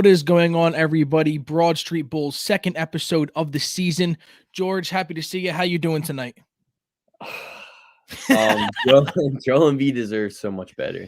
What is going on, everybody? Broad Street Bouls, second episode of the season. George, happy to see you. How you doing tonight? Joel, Joel Embiid deserves so much better.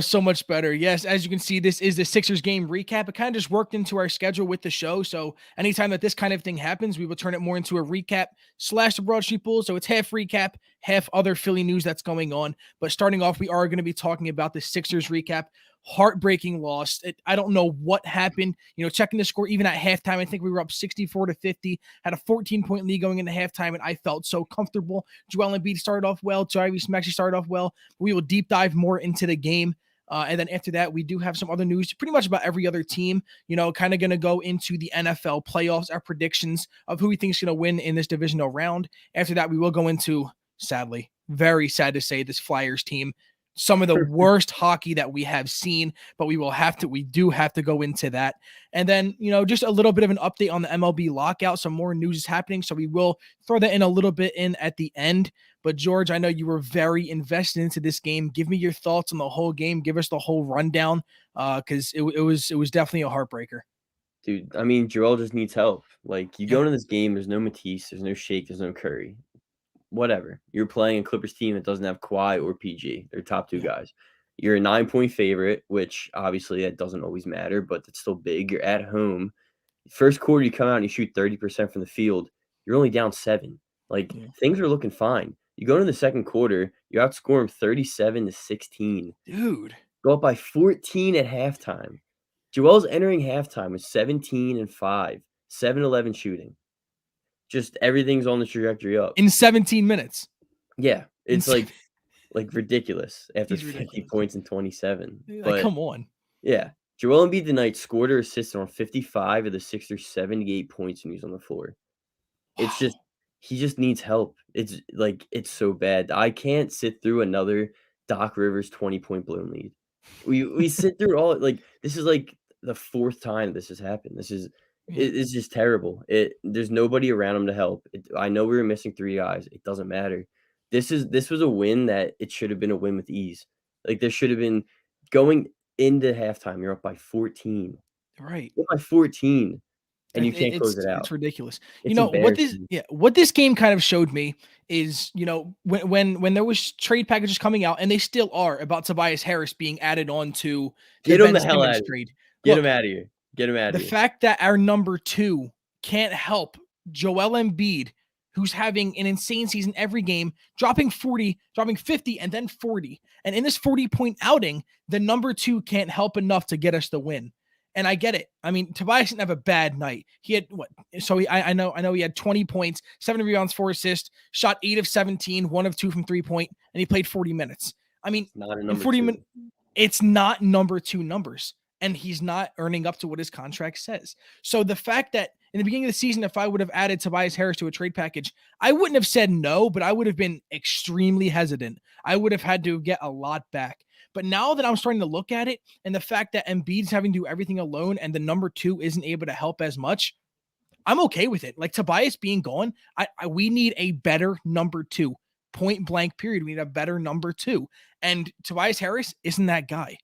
So much better. Yes, as you can see, this is the Sixers game recap. It kind of just worked into our schedule with the show. So anytime that this kind of thing happens, we will turn it more into a recap / the Broad Street Bulls. So it's half recap, half other Philly news that's going on. But starting off, we are going to be talking about the Sixers recap. Heartbreaking loss. I don't know what happened. Checking the score even at halftime, I think we were up 64-50, had a 14-point lead going into halftime, and I felt so comfortable. Joel Embiid started off well. Tyrese Maxey started off well. We will deep dive more into the game. And then after that, we do have some other news pretty much about every other team, kind of going to go into the NFL playoffs, our predictions of who we think is going to win in this divisional round. After that, we will go into, sadly, very sad to say, this Flyers team. Some of the worst hockey that we have seen, but we do have to go into that. And then, just a little bit of an update on the MLB lockout. Some more news is happening, so we will throw that in a little bit in at the end. But George, I know you were very invested into this game. Give me your thoughts on the whole game. Give us the whole rundown, because it was definitely a heartbreaker. Dude, I mean, Joel just needs help. Like, you Yeah. go into this game, there's no Matisse, there's no Shake, there's no Curry. Whatever. You're playing a Clippers team that doesn't have Kawhi or PG. They're top two guys. You're a 9-point favorite, which obviously that doesn't always matter, but it's still big. You're at home. First quarter, you come out and you shoot 30% from the field. You're only down 7. Like, things are looking fine. You go into the second quarter, you outscore them 37-16. Dude. Go up by 14 at halftime. Joel's entering halftime with 17-5, 7-11 shooting. Just everything's on the trajectory up. In 17 minutes. Yeah, it's like ridiculous after He's 50 ridiculous. points in 27. Like, come on. Yeah, Joel Embiid tonight scored or assisted on 55 of the Sixers' 78 points when he's on the floor. It's just he just needs help. It's so bad. I can't sit through another Doc Rivers 20-point blown lead. We sit through all this is like the fourth time this has happened. It's just terrible. There's nobody around him to help. I know we were missing 3 guys. It doesn't matter. This was a win that it should have been a win with ease. Like, there should have been going into halftime. You're up by 14. Right. You're up by 14. And you can't close it out. It's ridiculous. It's embarrassing. What this game kind of showed me is, when there was trade packages coming out, and they still are, about Tobias Harris being added on to Get the him Ben the hell out Simmons of here. trade. Get him out of here. Get him out of The here. fact that our number 2 can't help Joel Embiid, who's having an insane season every game, dropping 40, dropping 50, and then 40. And in this 40-point outing, the number 2 can't help enough to get us the win. And I get it. I mean, Tobias didn't have a bad night. He had what? So I know he had 20 points, 7 rebounds, 4 assists, shot 8 of 17, 1 of 2 from 3-point, and he played 40 minutes. I mean, in 40 minutes, it's not number 2 numbers, and he's not earning up to what his contract says. So the fact that in the beginning of the season, if I would have added Tobias Harris to a trade package, I wouldn't have said no, but I would have been extremely hesitant. I would have had to get a lot back. But now that I'm starting to look at it, and the fact that Embiid's having to do everything alone and the number 2 isn't able to help as much, I'm okay with it. Like, Tobias being gone, we need a better number 2. Point blank period. We need a better number 2. And Tobias Harris isn't that guy.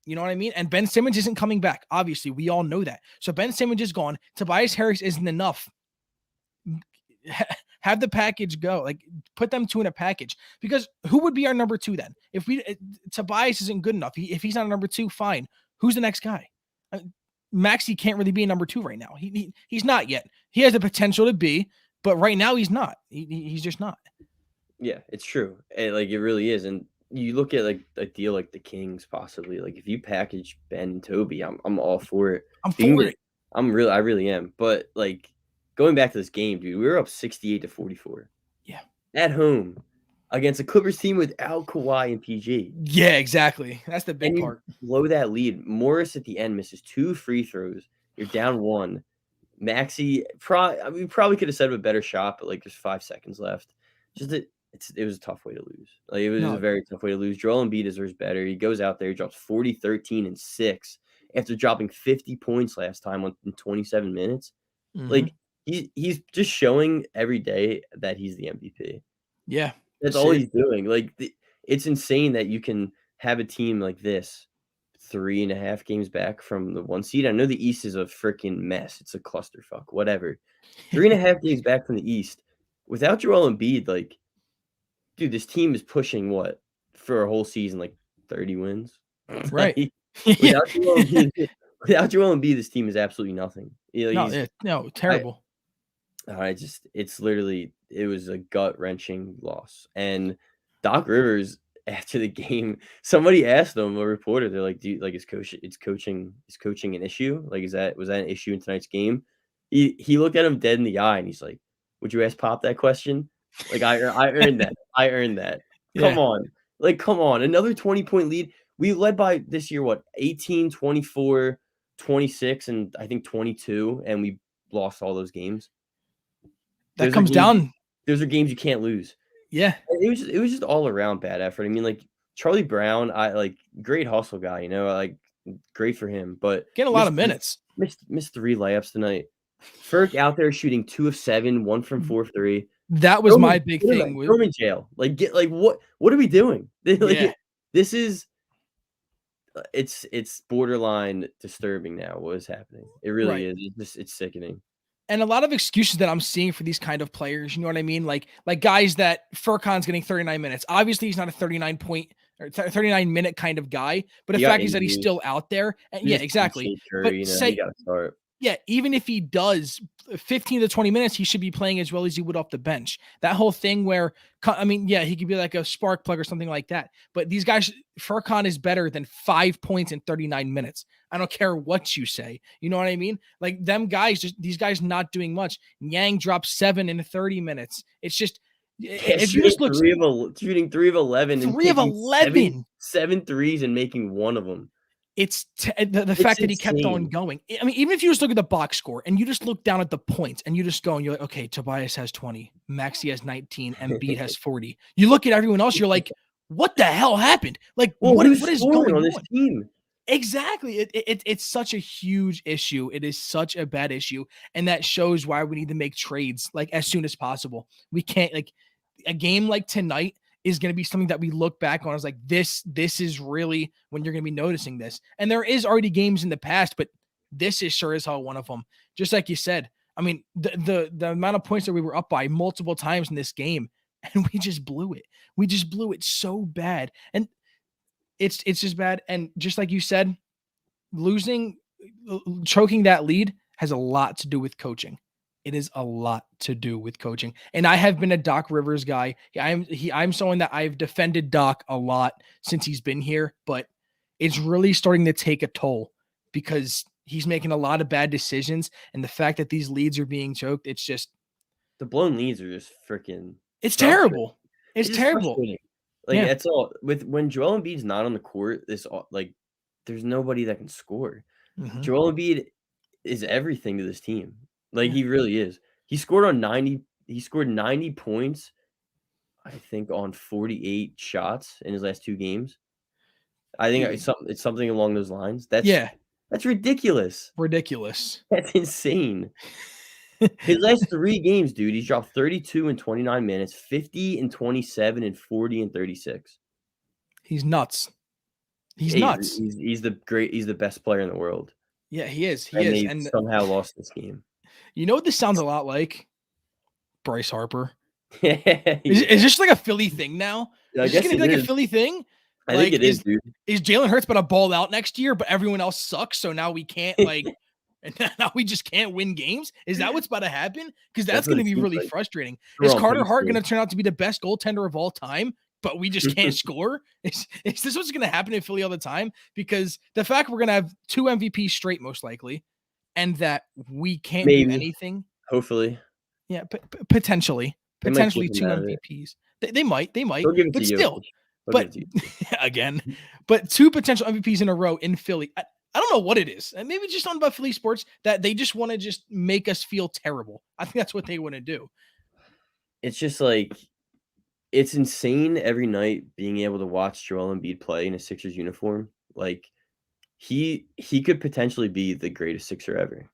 You know what I mean? And Ben Simmons isn't coming back. Obviously, we all know that. So Ben Simmons is gone. Tobias Harris isn't enough. Have the package go. Like, put them 2 in a package. Because who would be our number 2 then? If Tobias isn't good enough, if he's not a number 2, fine. Who's the next guy? Maxey can't really be a number 2 right now. He's not yet. He has the potential to be, but right now he's not. He's just not. Yeah, it's true. It really is. And you look at a deal like the Kings, possibly. Like, if you package Ben and Toby, I'm all for it. I'm for it. I really am. But going back to this game, dude, we were up 68-44. Yeah. At home against a Clippers team without Kawhi and PG. Yeah, exactly. That's the big part. Blow that lead. Morris at the end misses 2 free throws. You're down 1. Maxey, we probably could have set up a better shot, but there's 5 seconds left. It was a tough way to lose. It was a very tough way to lose. Joel Embiid deserves better. He goes out there, he drops 40, 13, and 6 after dropping 50 points last time in 27 minutes. Mm-hmm. He's just showing every day that he's the MVP. Yeah. That's all he's doing. It's insane that you can have a team like this 3.5 games back from the 1 seed. I know the East is a freaking mess. It's a clusterfuck, whatever. 3.5 games back from the East. Without Joel Embiid, like, dude, this team is pushing what for a whole season, like 30 wins. Right. Like, Yeah. without Joel Embiid, without Joel Embiid, this team is absolutely nothing. You know, No, no, I terrible. it's literally it was a gut-wrenching loss, and Doc Rivers, after the game, somebody asked him, a reporter, they're like, "Do you like, is coaching an issue? Like, was that an issue in tonight's game?" He looked at him dead in the eye, and he's like, "Would you ask Pop that question? Like, I earned that. I earned that. Come Yeah. on. Like, come on. Another 20-point lead. We led by this year, what, 18, 24, 26, and I think 22, and we lost all those games. That Those are comes games you down. those are games you can't lose. Yeah. And it was just all around bad effort. I mean, like, Charlie Brown, I like, great hustle guy, like, great for him, but Getting a lot of minutes. missed 3 layups tonight. Ferk out there shooting 2 of 7, 1 from 4 of 3. That was Throw my him big put him thing in with throw him in jail. Like, what are we doing? yeah. Like, this is it's borderline disturbing now what is happening. It really Right. is. It's sickening. And a lot of excuses that I'm seeing for these kind of players, you know what I mean? Like guys that Furkan's getting 39 minutes. Obviously, he's not a 39 point or 39 minute kind of guy, but the He got fact is that he's injuries. still out there. And He yeah, just exactly. Chase But Curry, he say gotta start. yeah, even if he does 15 to 20 minutes, he should be playing as well as he would off the bench. That whole thing where, I mean, yeah, he could be like a spark plug or something like that. But these guys, Furkan is better than 5 points in 39 minutes. I don't care what you say. You know what I mean? Like them guys, just these guys not doing much. Yang dropped 7 in 30 minutes. It's just, Yeah, if you just look, shooting 3 of 11 and 3 of taking 11. seven threes and making 1 of them. It's the It's fact that he kept on insane. going. I mean, even if you just look at the box score and you just look down at the points and you just go and you're like, okay, Tobias has 20, Maxi has 19, Embiid has 40. You look at everyone else, you're like, what the hell happened? Like, Well, who's what is scoring going on this on? team? Exactly. It's such a huge issue. It is such a bad issue, and that shows why we need to make trades like as soon as possible. We can't like a game like tonight is going to be something that we look back on as like this is really when you're going to be noticing this. And there is already games in the past, but this is sure as hell one of them. Just like you said, I mean, the amount of points that we were up by multiple times in this game, and we just blew it. We just blew it so bad, and it's just bad. And just like you said, losing, choking that lead has a lot to do with coaching. It is a lot to do with coaching. And I have been a Doc Rivers guy. I'm someone that I've defended Doc a lot since he's been here, but it's really starting to take a toll because he's making a lot of bad decisions. And the fact that these leads are being choked, it's just The blown leads are just freaking it's frustrating. terrible. It's It's just terrible. frustrating. Like, Yeah. that's all with when Joel Embiid's not on the court, like, there's nobody that can score. Mhm. Joel Embiid is everything to this team. Like, Yeah. he really is. He scored 90 points, I think, on 48 shots in his last 2 games. I think Yeah. it's something along those lines. Yeah. That's ridiculous. Ridiculous. That's insane. His last 3 games, dude, he's dropped 32 in 29 minutes, 50 in 27, and 40 in 36. He's nuts. He's Yeah, nuts. he's the best player in the world, Yeah, he is. He and is. they And somehow lost this game. you know what this sounds a lot like? Bryce Harper. Is Yeah, this like a Philly thing now? I Is this guess gonna be it like a is. Philly thing? I think Like, it is, dude. is Jalen Hurts gonna ball out next year, but everyone else sucks, so now we can't like and now we just can't win games? Is that what's about to happen? Because That's that's what gonna it be seems really like. frustrating. We're Is on Carter pace Hart for gonna it. turn out to be the best goaltender of all time, but we just can't score? Is this what's gonna happen in Philly all the time? Because the fact we're gonna have 2 MVPs straight, most likely, and that we can't do Maybe, anything. hopefully. Yeah, potentially, They might kick potentially him 2 out of it. MVPs. They might, They'll give it to but still, Jokic. They'll give but it to Jokic. again, but 2 potential MVPs in a row in Philly. I don't know what it is. And maybe it's just something about Philly sports that they just want to just make us feel terrible. I think that's what they want to do. It's just like it's insane every night being able to watch Joel Embiid play in a Sixers uniform. Like, he could potentially be the greatest Sixer ever.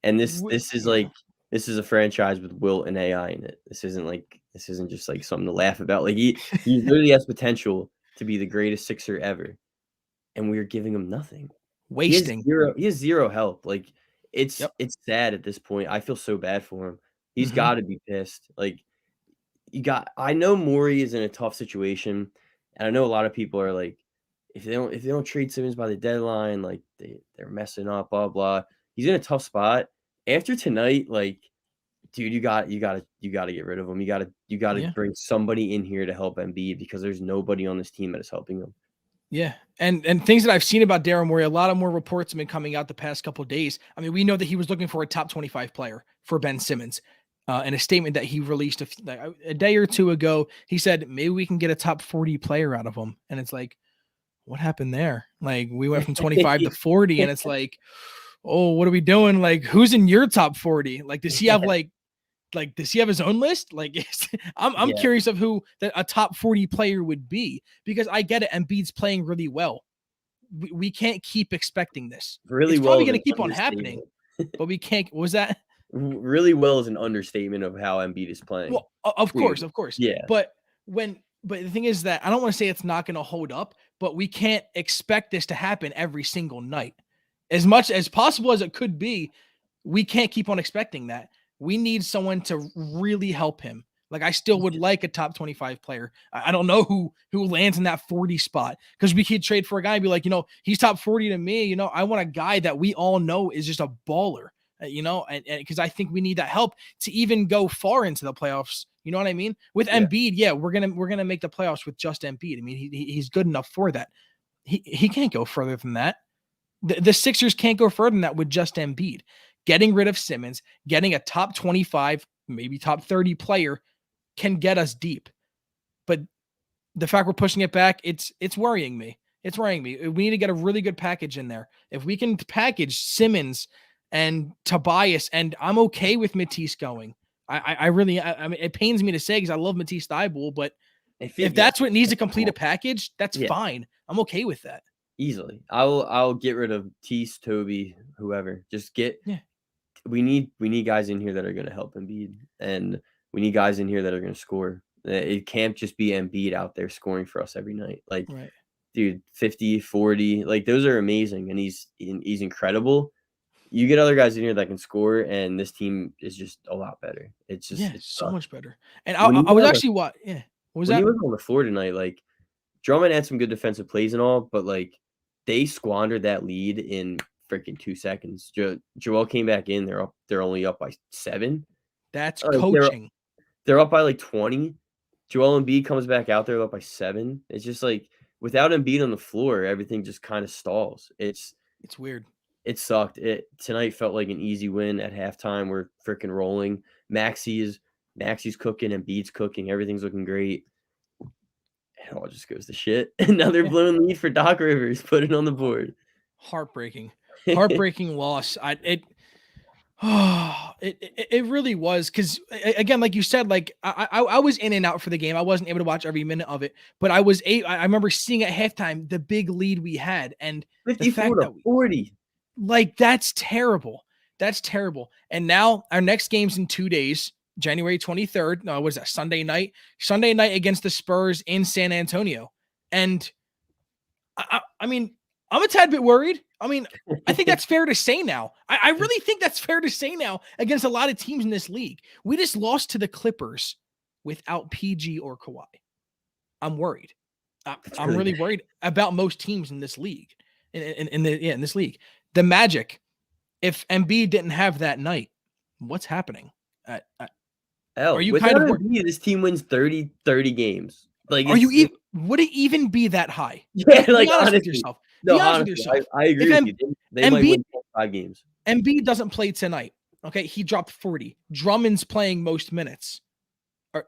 And this is Yeah. like this is a franchise with Wilt and AI in it. This isn't just like something to laugh about. Like, he literally has potential to be the greatest Sixer ever. and we are giving him nothing. Wasting. He has 0 help, like, Yep. it's sad at this point. I feel so bad for him. He's Mhm. gotta be pissed, like, I know Morey is in a tough situation, and I know a lot of people are like, if they don't trade Simmons by the deadline, like, they're messing up, blah, blah. He's in a tough spot. After tonight, like, dude, you gotta get rid of him. You gotta Yeah. bring somebody in here to help Embiid because there's nobody on this team that is helping him. Yeah, and things that I've seen about Daryl Morey, a lot of more reports have been coming out the past couple of days. I mean, we know that he was looking for a top 25 player for Ben Simmons. In a statement that he released a day or two ago, he said maybe we can get a top 40 player out of him. And it's like, what happened there? Like we went from 25 to 40, and it's like, oh, what are we doing? Like, who's in your top 40? Like, does he have Yeah, does he have his own list? Like, I'm yeah. curious of who that a top 40 player would be because I get it. Embiid's playing really well. We can't keep expecting this. Really It's probably well is going an to keep on happening, understatement. but we can't. What was that? Really well is an understatement of how Embiid is playing. Well, of course, Dude, of course. yeah. But but the thing is that I don't want to say it's not going to hold up, but we can't expect this to happen every single night. As much as possible as it could be, we can't keep on expecting that. We need someone to really help him. Like I still would like a top 25 player. I don't know who lands in that 40 spot because we could trade for a guy and be like, he's top 40 to me. I want a guy that we all know is just a baller. And because I think we need that help to even go far into the playoffs. You know what I mean? With Yeah. Embiid, yeah, we're gonna make the playoffs with just Embiid. I mean, he's good enough for that. He can't go further than that. The Sixers can't go further than that with just Embiid. Getting rid of Simmons, getting a top 25, maybe top 30 player can get us deep. But the fact we're pushing it back, it's worrying me. It's worrying me. We need to get a really good package in there. If we can package Simmons and Tobias, and I'm okay with Matisse going. I really, I mean, it pains me to say because I love Matisse Thybulle, but if Yeah. that's what needs to complete a package, that's Yeah, fine. I'm okay with that. easily. I'll get rid of Tease, Toby, whoever. Just get Yeah, we need guys in here that are gonna help Embiid, and we need guys in here that are gonna score. It can't just be Embiid out there scoring for us every night. Like, right. dude, 50, 40, like, those are amazing, and he's incredible. You get other guys in here that can score, and this team is just a lot better. Yeah, It so sucks. much better. And When he I was was on the actually what? Yeah. What was when he that? was on the floor tonight, like, Drummond had some good defensive plays and all, but, like, they squandered that lead in freaking 2 seconds. Joel came back in, they're only up by 7. That's Like, coaching. they're up by, like, 20. Joel Embiid comes back out there up by 7. It's just like, without Embiid on the floor, everything just kinda stalls. It's weird. It sucked. Tonight felt like an easy win at halftime. We're freaking rolling. Maxey's cooking, Embiid's cooking, everything's looking great. It all just goes to shit. Another Yeah. blown lead for Doc Rivers, put it on the board. Heartbreaking. Heartbreaking loss. It really was because again, like you said, like I was in and out for the game. I wasn't able to watch every minute of it, but I remember seeing at halftime the big lead we had and the 54 fact to that we 40. like that's terrible. That's terrible. And now our next game's in 2 days, January 23rd. No, what is that? Sunday night. Sunday night against the Spurs in San Antonio. And I mean, I'm a tad bit worried. I mean, I think that's fair to say now. I really think that's fair to say now against a lot of teams in this league. We just lost to the Clippers without PG or Kawhi. I'm worried. That's I'm really really bad. worried about most teams in this league. In this league, the Magic. If Embiid didn't have that night, what's happening? Are Hell, you without kind of Embiid, this team wins 30 games. Like, are you it's would it even be that high? yeah, Be like, honest with honestly. yourself. No, Be honest with honestly, yourself. I If agree with you. They might Embiid win 5 games. Embiid doesn't play tonight. Okay, he dropped 40. Drummond's playing most minutes. Or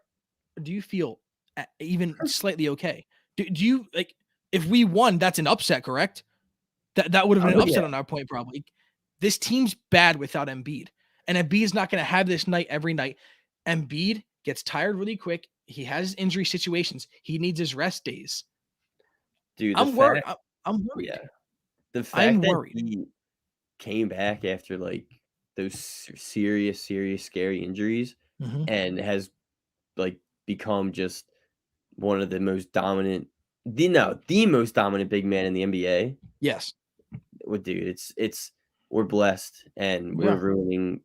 do you feel even slightly okay? Do you like if we won? That's an upset, correct? That would have been an Oh, yeah. upset on our point, probably. This team's bad without Embiid, and Embiid's not going to have this night every night. Embiid gets tired really quick. He has injury situations. He needs his rest days. Dude, the I'm worried. fact I'm yeah. worried. The I'm fact that worried. he came back after, like, those serious, scary injuries Mhm. and has, like, become just one of the most dominant the most dominant big man in the NBA. Yes, Well, dude, it's we're blessed and we we're are. ruining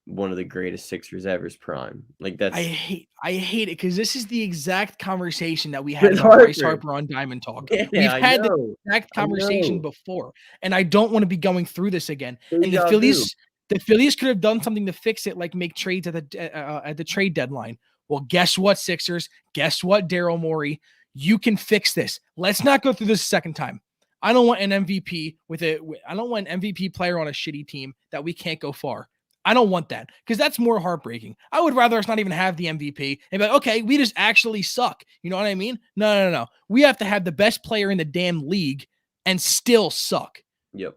one of the greatest Sixers ever's prime. Like I hate it because this is the exact conversation that we had Chris about Bryce Harper. Harper on Diamond Talk. Yeah, We've I had this know. exact I conversation know. before, and I don't want to be going through this again. What And you gotta do? The Phillies could have done something to fix it, like make trades at the trade deadline. Well, guess what, Sixers? Guess what, Daryl Morey? You can fix this. Let's not go through this a second time. I don't want an MVP I don't want an MVP player on a shitty team that we can't go far. I don't want that because that's more heartbreaking. I would rather us not even have the MVP and be like, okay, we just actually suck. You know what I mean? No. We have to have the best player in the damn league and still suck. Yep.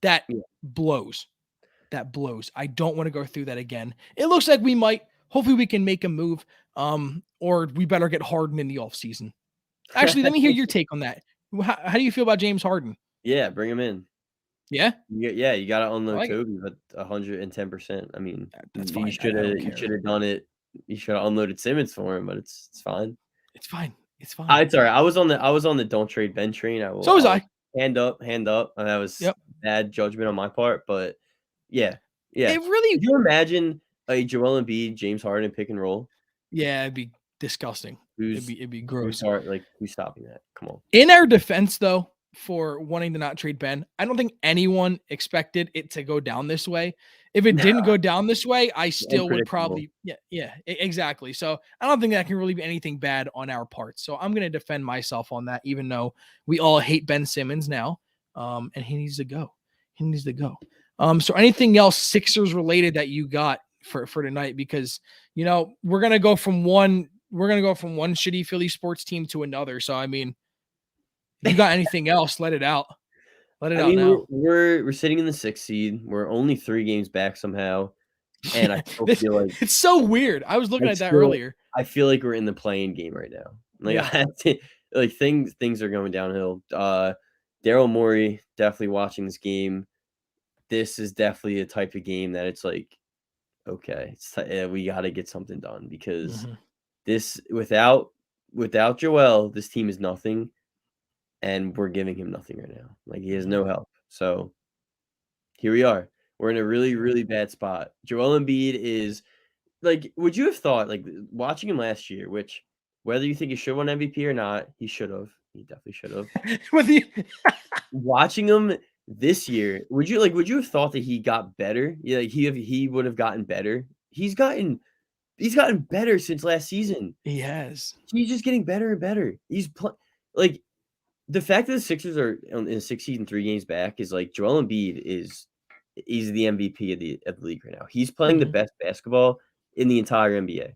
That Yeah. blows. That blows. I don't want to go through that again. It looks like we might. Hopefully, we can make a move. Or we better get Harden in the offseason. Actually, let me hear your take on that. How do you feel about James Harden? Yeah, bring him in. Yeah, Yeah, you gotta I unload like it. Toby, but 110%. I mean, That's you fine. should I have don't care. done it. You should have unloaded Simmons for him, but it's fine. It's fine. It's fine. It's alright. I was on the don't trade Ben train. So was I will I. hand up, hand up. And that was Yep. bad judgment on my part, but yeah, yeah. It really, Could you imagine a Joel Embiid, James Harden pick and roll? yeah, it'd be disgusting. Who's It'd be who's gross. hard like, who's stopping that? Come on. In our defense, though, for wanting to not trade Ben, I don't think anyone expected it to go down this way. If it didn't go down this way, I still would Unpredictable. probably, exactly. So I don't think that can really be anything bad on our part. So I'm going to defend myself on that, even though we all hate Ben Simmons now. And he needs to go. He needs to go. So anything else Sixers related that you got for tonight? Because we're gonna go from one shitty Philly sports team to another. So I mean, you got anything else? Let it out. Let it I out mean, now. we're sitting in the 6th seed. We're only 3 games back somehow, and I Yeah, still feel like it's so weird. I was looking I at that still earlier. I feel like we're in the playing game right now. Like, Yeah. I have to like, things are going downhill. Daryl Morey, definitely watching this game. This is definitely a type of game that it's like, okay, we gotta get something done because Mhm. this without Joel, this team is nothing, and we're giving him nothing right now. Like, he has no Mhm. help. So here we are. We're in a really, really bad spot. Joel Embiid is like, would you have thought, like, watching him last year, which whether you think he should win MVP or not, he should have. He definitely should have. With the Watching him this year, would you have thought that he got better? Yeah, like he would have gotten better. He's gotten better since last season. he has. He's just getting better and better. Like the fact that the Sixers are in 6 season 3 games back is like Joel Embiid he's the MVP of the league right now. He's playing the Mhm. best basketball in the entire NBA.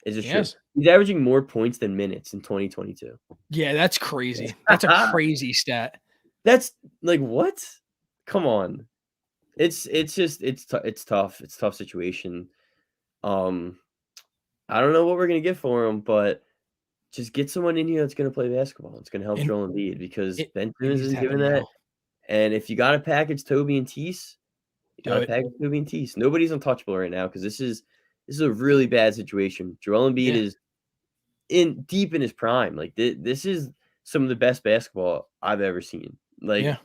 It's just true. Yes. He's averaging more points than minutes in 2022. Yeah, that's crazy. That's a crazy stat. That's like what? Come on. It's just it's tough. It's a tough situation. Um, I don't know what we're gonna get for him, but just get someone in here that's gonna play basketball. It's gonna help And Joel Embiid because Ben it Simmons needs to isn't giving happen that. now. And if you gotta package Toby and Tease, you Do gotta it. package Toby and Tease. Nobody's untouchable right now because this is a really bad situation. Joel Embiid Yeah. is in deep in his prime. Like this is some of the best basketball I've ever seen. Like Yeah.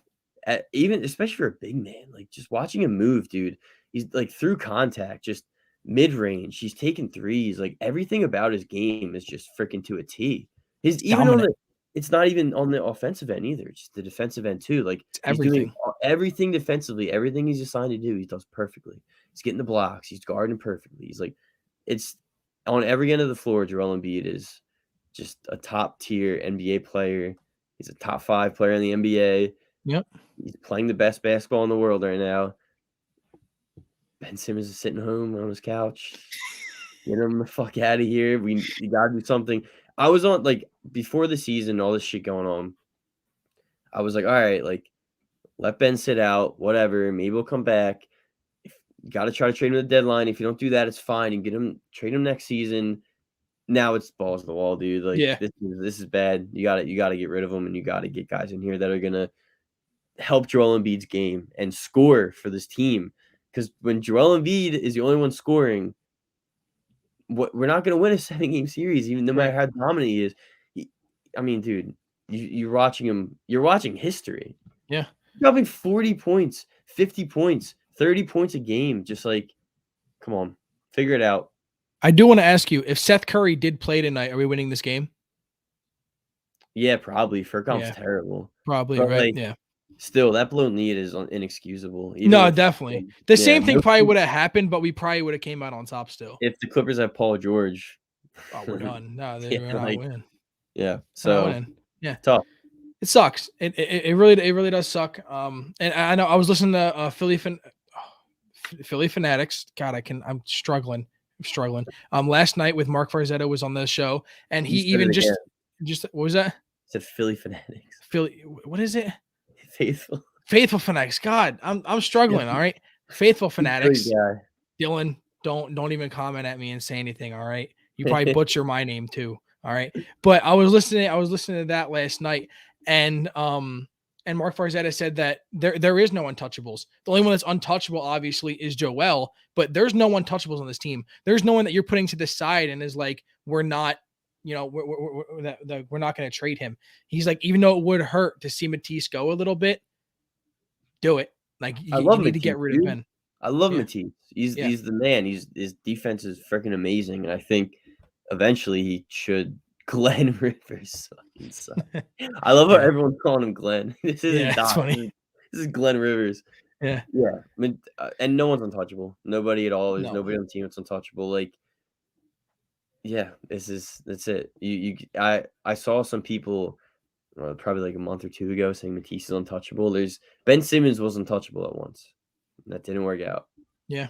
even especially for a big man, like just watching him move, dude. He's like through contact, just mid range. He's taking threes. Like everything about his game is just freaking to a T. His It's even on dominant. the it's not even on the offensive end either. It's just the defensive end too. Like It's he's doing everything. everything defensively, everything he's assigned to do, he does perfectly. He's getting the blocks. He's guarding perfectly. He's like, it's on every end of the floor. Joel Embiid is just a top tier NBA player. He's a top 5 player in the NBA. Yep. He's playing the best basketball in the world right now. Ben Simmons is sitting home on his couch. Get him the fuck out of here. You gotta do something. I was on like before the season, all this shit going on. I was like, all right, like let Ben sit out, whatever. Maybe we'll come back. If you gotta try to trade him at the deadline. If you don't do that, it's fine. And trade him next season. Now it's balls to the wall, dude. Like Yeah. this is bad. You gotta get rid of him, and you gotta get guys in here that are gonna help Joel Embiid's game and score for this team. Because when Joel Embiid is the only one scoring, we're not going to win a 7-game series, even no matter Right. how dominant he is. He, I mean, dude, you're watching him. You're watching history. Yeah. Dropping 40 points, 50 points, 30 points a game. Just like, come on, figure it out. I do want to ask you, if Seth Curry did play tonight, are we winning this game? Yeah, probably. Furkan's Yeah, terrible, probably, but right? like, Yeah. still, that blown knee is inexcusable. Even No, with, definitely. The yeah, same thing probably would have happened, but we probably would have came out on top still. if the Clippers have Paul George, Oh, we're done. No, yeah, we're not like, winning. yeah. We're not So winning. Yeah. tough. It sucks. It really does suck. And I know I was listening to Philly Fanatics. God, I'm struggling. I'm struggling. Last night with Mark Farzetta was on the show, and he You said it even again. just what was that? Said Philly Fanatics. Philly, what is it? Faithful. Faithful Fanatics. God, I'm Yeah, struggling. All right, Faithful you Philly Fanatics. Dylan, don't even comment at me and say anything. All right, you probably guy. butcher my name too. All right, but I was listening to that last night, and Mark Farzetta said that there is no untouchables. The only one that's untouchable, obviously, is Joel, but there's no untouchables on this team. There's no one that you're putting to the side and is like, we're not, we're not going to trade him. He's like, even though it would hurt to see Matisse go a little bit, do it. Like I you love need to Matisse, get rid of dude. Ben. I love Yeah, Matisse. yeah, He's the man. His defense is freaking amazing, and I think eventually he should. Glenn Rivers fucking sucks. I love how yeah, everyone's calling him Glenn. This isn't yeah. It's Doc. funny. This is Glenn Rivers. Yeah, Yeah, I mean, and no one's untouchable. Nobody at all. There's no, nobody on the team that's untouchable. Like, yeah, that's it. I saw some people probably like a month or two ago saying Matisse is untouchable. There's Ben Simmons was untouchable at once. That didn't work out. yeah,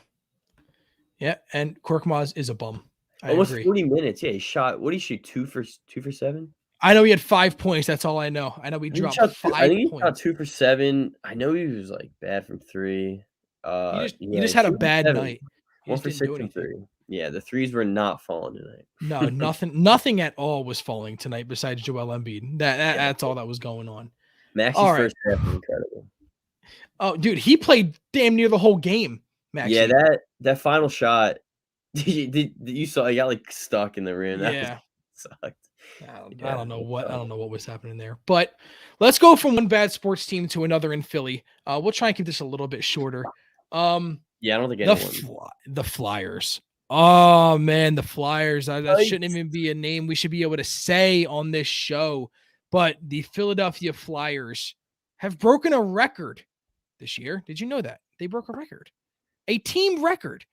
yeah. And Korkmaz is a bum. I Almost agree. 40 minutes. Yeah, he shot. What did he shoot? Two for 7. I know he had 5 points. That's all I know. I know we I think he dropped shot. I five think he shot points. 2 for 7. I know he was like bad from 3. He Yeah, just had a 2 for bad 7. night. He One just for didn't do 6 from anything. 3. Yeah, the threes were not falling tonight. No, nothing at all was falling tonight besides Joel Embiid. Yeah, That's all that was going on. Maxi's All right. first half was incredible. Oh, dude, he played damn near the whole game. Yeah, Maxi. that final shot, you saw he got like stuck in the rim. That was Yeah. sucked. I Yeah, don't know what was happening there. But let's go from one bad sports team to another in Philly. We'll try and keep this a little bit shorter. yeah, I don't think anyone. The Flyers. Oh man, the Flyers. That Yikes. shouldn't even be a name we should be able to say on this show. But the Philadelphia Flyers have broken a record this year. Did you know that? They broke a record. A team record.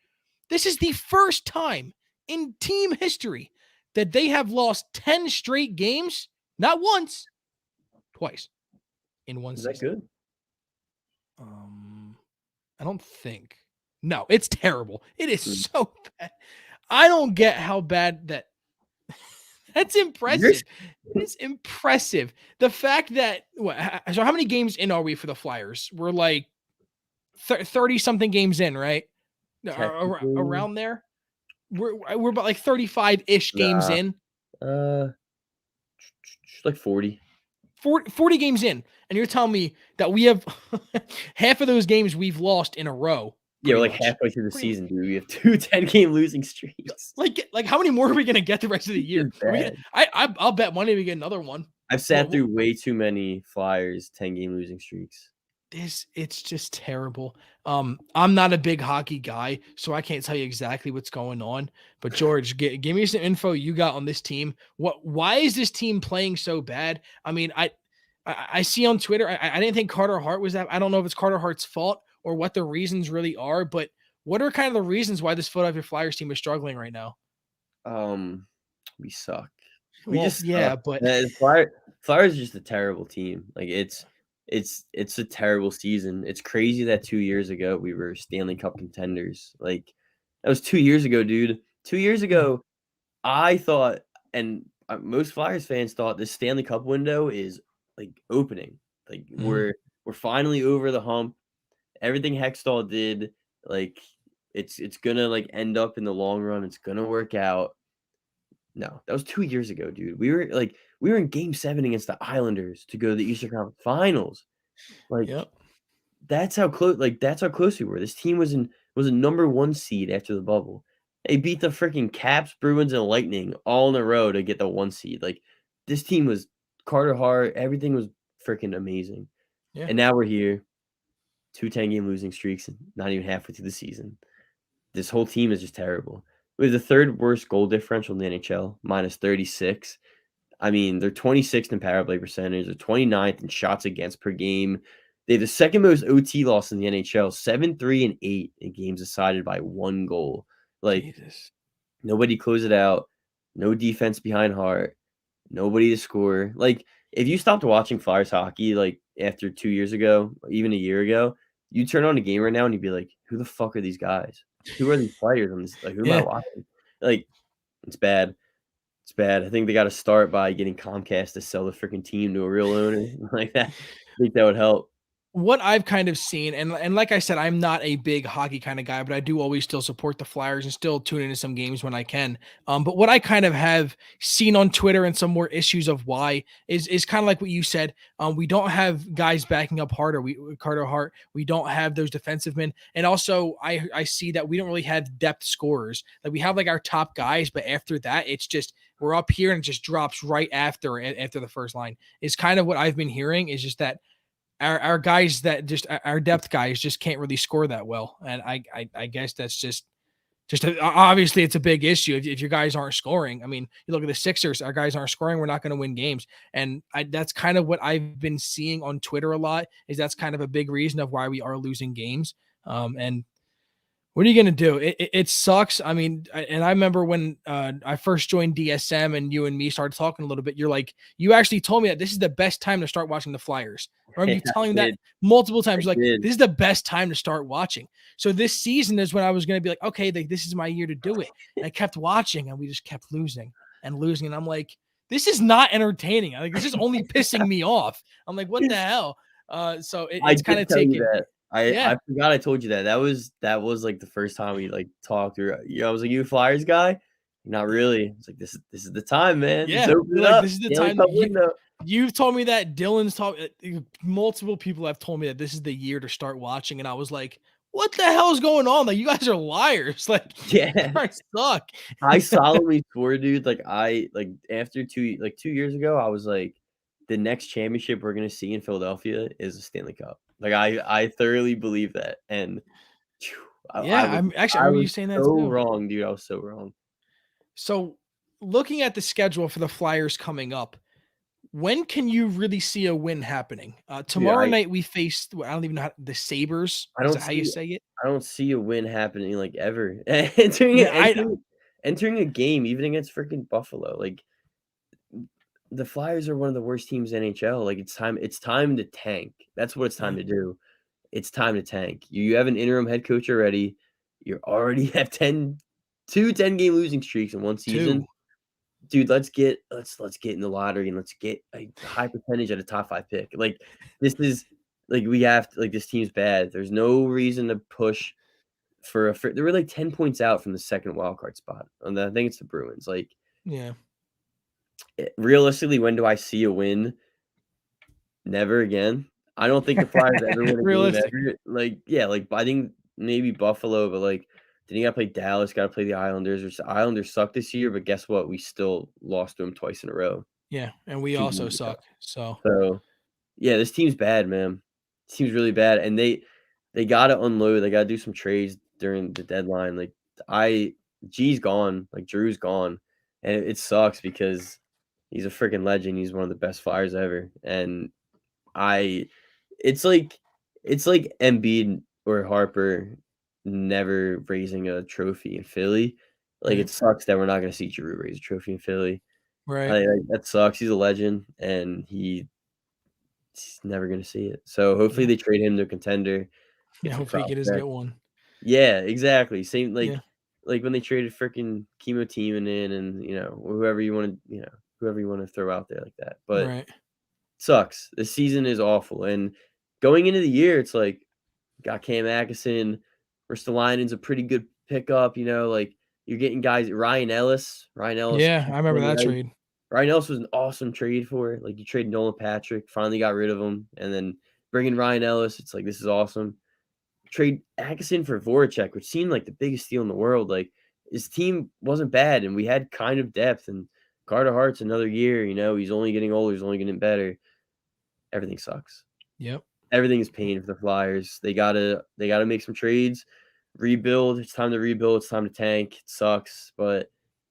This is the first time in team history that they have lost 10 straight games, not once, twice in one Is that season. good? I don't think. No, it's terrible. It is Mm. so bad. I don't get how bad that. That's impressive. It's impressive. The fact that so how many games in are we for the Flyers? We're like 30 something games in, right? Technically, Around there. We're about like 35-ish games nah. in. Like 40. 40 games in, and you're telling me that we have half of those games we've lost in a row. Yeah, we're like Much. halfway through the Pretty season, dude. We have 2 10-game losing streaks. Like how many more are we gonna get the rest of the year? I'll bet money we get another one. I've sat through way too many Flyers 10-game losing streaks. It's just terrible. I'm not a big hockey guy, so I can't tell you exactly what's going on. But George, give me some info you got on this team. Why is this team playing so bad? I mean, I see on Twitter, I didn't think Carter Hart was that. I don't know if it's Carter Hart's fault or what the reasons really are, but what are kind of the reasons why this Philadelphia Flyers team is struggling right now? We suck. We Well, just yeah, suck. but Flyers are just a terrible team. Like it's a terrible season. It's crazy that 2 years ago we were Stanley Cup contenders. Like that was 2 years ago, dude. 2 years ago, I thought, and most Flyers fans thought the Stanley Cup window is like opening. Like we're finally over the hump. Everything Hextall did, like it's gonna like end up in the long run. It's gonna work out. No, that was 2 years ago, dude. We were in game 7 against the Islanders to go to the Eastern Conference Finals. Like yep. that's how close we were. This team was a number 1 seed after the bubble. They beat the freaking Caps, Bruins, and Lightning all in a row to get the 1 seed. Like this team was Carter Hart, everything was freaking amazing. Yeah, And now we're here, 2 10-game losing streaks, and not even halfway through the season. This whole team is just terrible. We have the 3rd worst goal differential in the NHL, -36. I mean, they're 26th in power play percentage, they're 29th in shots against per game. They have the 2nd most OT loss in the NHL, 7, 3, and 8 in games decided by 1 goal. Like, Jesus. nobody close it out, no defense behind Hart, nobody to score. Like, if you stopped watching Flyers hockey, like, after 2 years ago, or even a year ago, you turn on a game right now and you'd be like, "Who the fuck are these guys? Who are these players on this? Like, who am I Yeah. watching?" Like, it's bad. It's bad. I think they gotta start by getting Comcast to sell the freaking team to a real owner like that. I think that would help. What I've kind of seen, and like I said, I'm not a big hockey kind of guy, but I do always still support the Flyers and still tune into some games when I can. But what I kind of have seen on Twitter and some more issues of why is kind of like what you said. We don't have guys backing up Hart or Carter Hart. We don't have those defensive men, and also I see that we don't really have depth scorers. Like we have like our top guys, but after that, it's just we're up here and it just drops right after the first line. Is kind of what I've been hearing. Is just that our guys that just our depth guys just can't really score that well, and I guess that's obviously it's a big issue if your guys aren't scoring. I mean, you look at the Sixers, our guys aren't scoring, we're not going to win games, and that's kind of what I've been seeing on Twitter a lot. Is that's kind of a big reason of why we are losing games, and what are you going to do? It sucks. I mean, and I remember when I first joined DSM and you and me started talking a little bit, you're like, you actually told me that this is the best time to start watching the Flyers. I remember Yeah, you I telling me that did. multiple I times. You're like, did. this is the best time to start watching. So this season is when I was going to be like, okay, this is my year to do it. And I kept watching and we just kept losing and losing. And I'm like, this is not entertaining. Like, this is only pissing me off. I'm like, what the hell? So I it's kind did of tell you taken. that. Yeah. I forgot I told you that. That was, like, the first time we, like, talked or I was like, "You a Flyers guy?" "Not really." It's like, "This is the time, man. Just Yeah, open you're it like, up. this is the Stanley time Cup window." you've told me that. Dylan's told multiple people have told me that this is the year to start watching, and I was like, "What the hell is going on? Like, you guys are liars! Like, you Yeah. guys suck." I solemnly swore, dude, after 2 years ago, I was like, "The next championship we're gonna see in Philadelphia is a Stanley Cup." Like, I thoroughly believe that, and phew, Yeah, I I remember you was saying that so too. wrong, dude. I was so wrong. So, looking at the schedule for the Flyers coming up, when can you really see a win happening? Dude, Tomorrow night we face I don't even know the Sabers. I Is don't that how you see say it? I don't see a win happening, like, ever. Entering a Yeah, I entering entering a game even against freaking Buffalo, like, the Flyers are one of the worst teams in NHL, like, it's time to tank. That's what it's time yeah, to do. It's time to tank. You have an interim head coach already. You already have 10-game losing streaks in one season. two. Dude, let's get in the lottery and let's get a high percentage at a top 5 pick. Like, this is like, we have to like, this team's bad. There's no reason to push for a fir they were, like, 10 points out from the 2nd wild card spot, and I think it's the Bruins. Like, Yeah, realistically, when do I see a win? Never again. I don't think the Flyers ever win a game realistic. ever. Like, yeah, like, I think maybe Buffalo, but, like, then you gotta play Dallas, gotta play the Islanders, which the Islanders suck this year, but guess what? We still lost to them twice in a row, Yeah, and we 2 also games ago. suck. So So, yeah, this team's bad, man. This team's really bad, and they gotta unload, they gotta do some trades during the deadline. Like, I G's gone, like, Drew's gone, and it sucks because he's a freaking legend. He's one of the best Flyers ever, and I it's like Embiid or Harper never raising a trophy in Philly. Like, right, it sucks that we're not gonna see Drew raise a trophy in Philly. right. That sucks. He's a legend, and he's never gonna see it. So, hopefully, Yeah, they trade him to a contender, yeah. get some Hopefully, he does prospects. get one. Yeah, exactly. Same Yeah, like when they traded freaking Chemo Teeman in and, whoever you wanna throw out there like that, but right. sucks. The season is awful, and going into the year, it's like, got Cam Atkinson, Ristolainen's a pretty good pickup, like, you're getting guys Ryan Ellis Yeah, I keeps remember playing that nice. trade. Ryan Ellis was an awesome trade for, like, you trade Nolan Patrick, finally got rid of him, and then bringing Ryan Ellis, it's like, this is awesome. Trade Atkinson for Voracek, which seemed like the biggest steal in the world. Like, his team wasn't bad, and we had kind of depth, and Carter Hart's another year, he's only getting older, he's only getting better. Everything sucks. Yep. Everything is pain for the Flyers. They gotta make some trades, rebuild. It's time to rebuild. It's time to tank. It sucks, but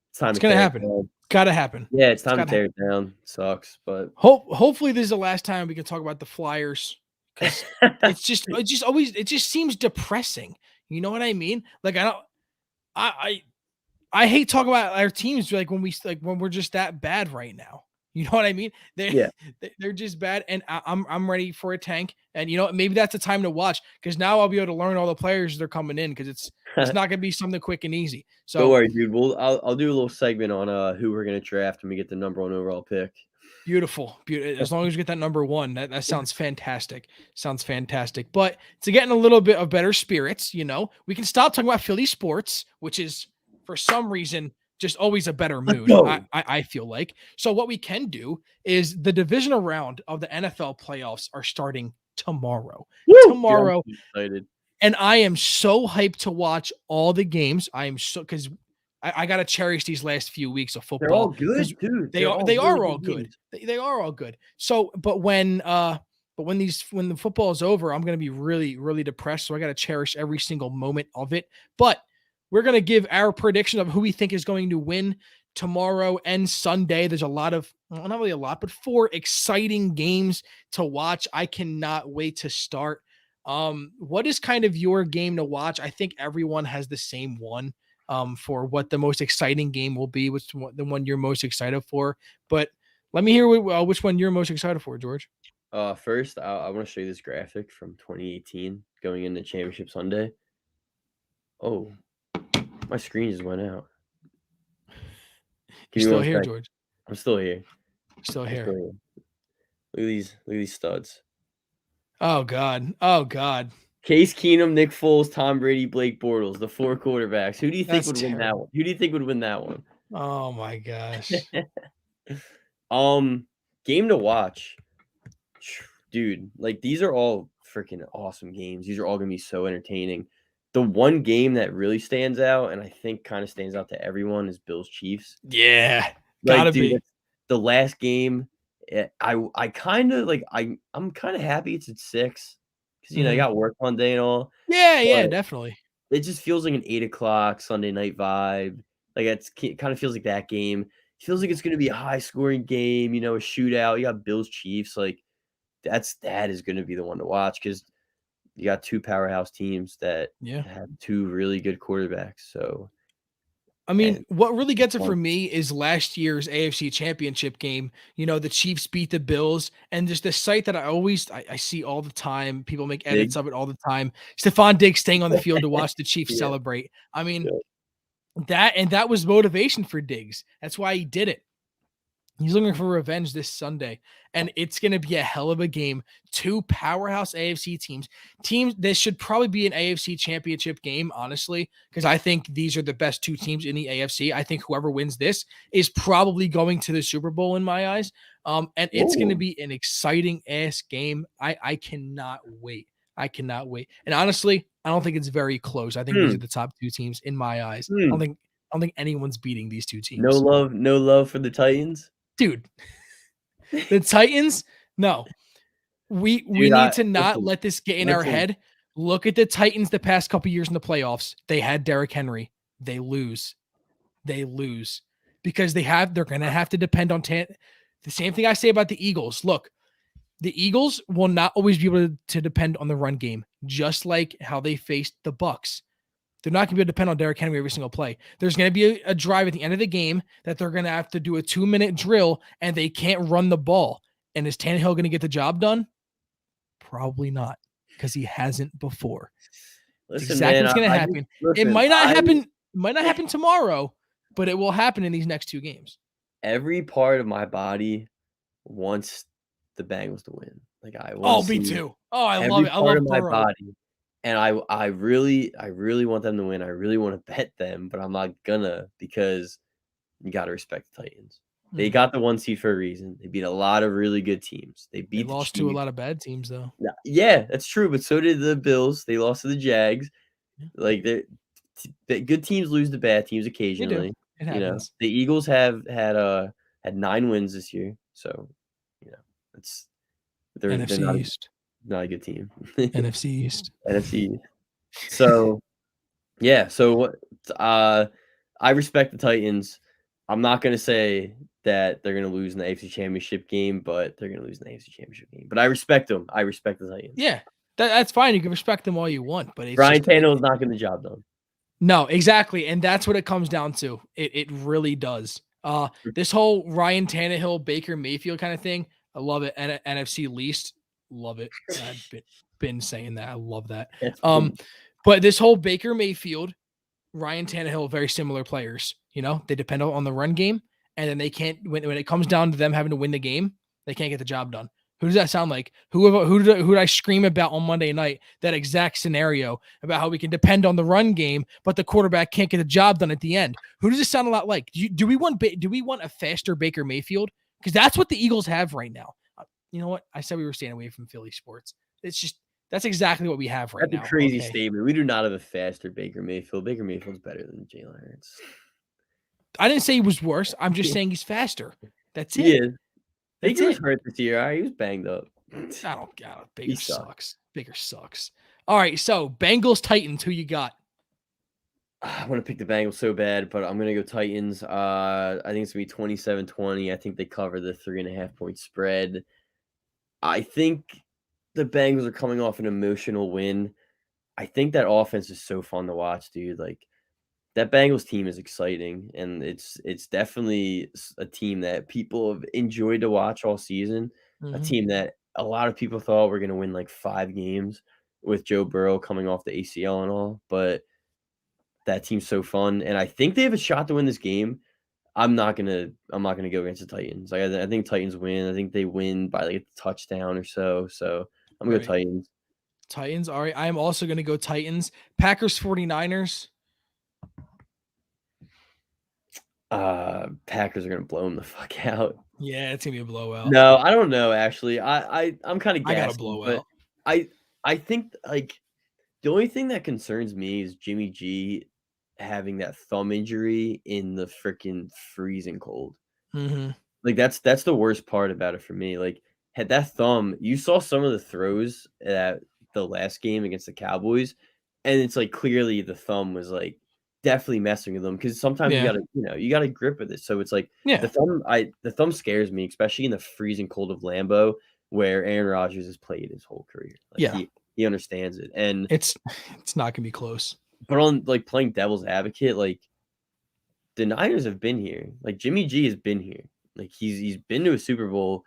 it's time It's to gonna tear it happen. down. Gotta happen. Yeah, it's It's time to gotta tear happen. it down. Sucks, but Hopefully this is the last time we can talk about the Flyers because it just seems depressing. You know what I mean? Like I don't I I hate talking about our teams like when we're just that bad right now. You know what I mean? They yeah. they're just bad, and I'm ready for a tank. And maybe that's the time to watch because now I'll be able to learn all the players that are coming in because it's not gonna be something quick and easy. Don't So worry, dude. I'll do a little segment on who we're gonna draft when we get the number 1 overall pick. beautiful. As long as you get that number one, that sounds fantastic. Sounds fantastic. But to get in a little bit of better spirits, we can stop talking about Philly sports, which is for some reason just always a better Let's mood. I, go. I I feel like. So what we can do is the divisional round of the NFL playoffs are starting tomorrow. Woo! Dude, I'm Tomorrow, so excited. and I am so hyped to watch all the games. I am so because I gotta cherish these last few weeks of They're all football because good, dude. they They're are all they really are all good good. games. They are all good. So, but when the football is over, I'm gonna be really really depressed. So I gotta cherish every single moment of it. But we're gonna give our prediction of who we think is going to win tomorrow and Sunday. There's a lot of well, not really a lot, but 4 exciting games to watch. I cannot wait to start. What is kind of your game to watch? I think everyone has the same one for what the most exciting game will be, the one you're most excited for. But let me hear which one you're most excited for, George. First, I want to show you this graphic from 2018 going into Championship Sunday. Oh, my screen just went out. You're Give me still one here, sec. George. I'm still here. Still I'm still here. here. Look at these studs. Oh God. Oh God. Case Keenum, Nick Foles, Tom Brady, Blake Bortles, the 4 quarterbacks. Who do you think That's would win that terrible. one? Who do you think would win that one? Oh my gosh. Um, Game to watch. Dude, like these are all freaking awesome games. These are all gonna be so entertaining. The one game that really stands out, and I think kind of stands out to everyone, is Bills Chiefs. Yeah. Like, Gotta dude, be. that's the last game. I kind of like I'm kind of happy it's at 6 because I Mhm. got work one day and all, Yeah, but yeah, definitely. it just feels like an 8 o'clock Sunday night vibe. Like it's kind of feels like that game. It feels like it's gonna be a high scoring game, a shootout. You got Bills Chiefs, like that is gonna be the one to watch because you got 2 powerhouse teams that Yeah. have 2 really good quarterbacks. So I mean, and what really it's gets it fun. for me is last year's AFC Championship game. The Chiefs beat the Bills, and just this site that I see all the time. People make edits Big. of it all the time. Stephon Diggs staying on the field to watch the Chiefs Yeah, celebrate. I mean, yeah. that was motivation for Diggs. That's why he did it. He's looking for revenge this Sunday, and it's going to be a hell of a game. 2 powerhouse AFC teams. This should probably be an AFC championship game, honestly, because I think these are the best 2 teams in the AFC. I think whoever wins this is probably going to the Super Bowl in my eyes. And it's going to Ooh. be an exciting ass game. I cannot wait. I cannot wait. And honestly, I don't think it's very close. I think these are Hmm, the top 2 teams in my eyes. I don't hmm. think I don't think anyone's beating these 2 No teams. love no love for the Titans? Dude, the Titans, no. We Dude, I need to not listen, let this get in our listen. head. Look at the Titans the past couple years in the playoffs. They had Derrick Henry. They lose. They lose because they're going to have to depend on the same thing I say about the Eagles. Look, the Eagles will not always be able to depend on the run game, just like how they faced the Bucks. They're not going to be able to depend on Derrick Henry every single play. There's going to be a drive at the end of the game that they're going to have to do a 2-minute drill, and they can't run the ball. And is Tannehill going to get the job done? Probably not, because he hasn't before. It's Listen, exactly man, what's going to I just happen. It listen, might not I happen. Might not happen tomorrow, but it will happen in these next 2 games. every part of my body wants the Bengals to win. Like, I wanna Oh, me see too. Oh, I love every it. I part of love my Burrow. body, and I really want them to win. I really wanna bet them, but I'm not gonna because you gotta respect the Titans. They Mhm. got the 1 seed for a reason. They beat a lot of really good teams. They They beat the lost to a Chiefs. lot of bad teams, though. Yeah, that's true, but so did the Bills. They lost to the Jags. Yeah, Like, the good teams lose to bad teams they do. occasionally, It you know? happens. The Eagles have had, had 9 wins this year, so, you know, it's they're NFC East. not a good team. NFC East. NFC. So, yeah, so what I respect the Titans. I'm not gonna say that they're gonna lose in the AFC Championship game, but they're gonna lose in the AFC Championship game. But I respect them. I respect the Titans. Yeah, that's fine. You can respect them all you want, but it's Ryan just Tannehill's not getting the job done. no, exactly, and that's what it comes down to. It really does. This whole Ryan Tannehill, Baker Mayfield kind of thing, I love it. And NFC least, love it. I've been saying that. I love that. That's Um, but this whole Baker Mayfield, Ryan Tannehill, very similar players. You know, they depend on the run game, and then they can't when it comes down to them having to win the game, they can't get the job done. Who does that sound like? Who did I scream about on Monday night? That exact scenario about how we can depend on the run game, but the quarterback can't get the job done at the end. Who does it sound a lot like? Do we want a faster Baker Mayfield? Because that's what the Eagles have right now. You know what? I said we were staying away from Philly sports. It's just that's exactly what we have right now. That's a crazy statement. We do not have a faster Baker Mayfield. Baker Mayfield's better than Jalen Hurts. I didn't say he was worse. I'm just saying he's faster. That's it. He is. Baker was hurt this year. He was banged up. I don't. Baker sucks. Baker sucks. All right, so Bengals Titans. Who you got? I want to pick the Bengals so bad, but I'm gonna go Titans. I think it's gonna be 27-20. I think they cover the 3.5 point spread. I think the Bengals are coming off an emotional win. I think that offense is so fun to watch, dude. Like that Bengals team is exciting, and it's definitely a team that people have enjoyed to watch all season. A team that a lot of people thought were going to win like 5 games with Joe Burrow coming off the ACL and all, but that team's so fun, and I think they have a shot to win this game. I'm not gonna go against the Titans. Like I think Titans win. I think they win by like a touchdown or so. So I'm gonna go Titans. Titans. All right. I am also gonna go Titans. Packers 49ers. Packers are gonna blow them the fuck out. Yeah, it's gonna be a blowout. No, I don't know. Actually, I'm kind of guessing. I got a blowout. I think like the only thing that concerns me is Jimmy G having that thumb injury in the freaking freezing cold. Like that's the worst part about it for me. Like had that thumb, you saw some of the throws at the last game against the Cowboys, and it's like clearly the thumb was like definitely messing with them because sometimes you gotta grip with it. So it's like the thumb scares me, especially in the freezing cold of Lambeau, where Aaron Rodgers has played his whole career. Like he understands it, and it's not gonna be close. But on like playing devil's advocate, like the Niners have been here. Like Jimmy G has been here. Like he's been to a Super Bowl.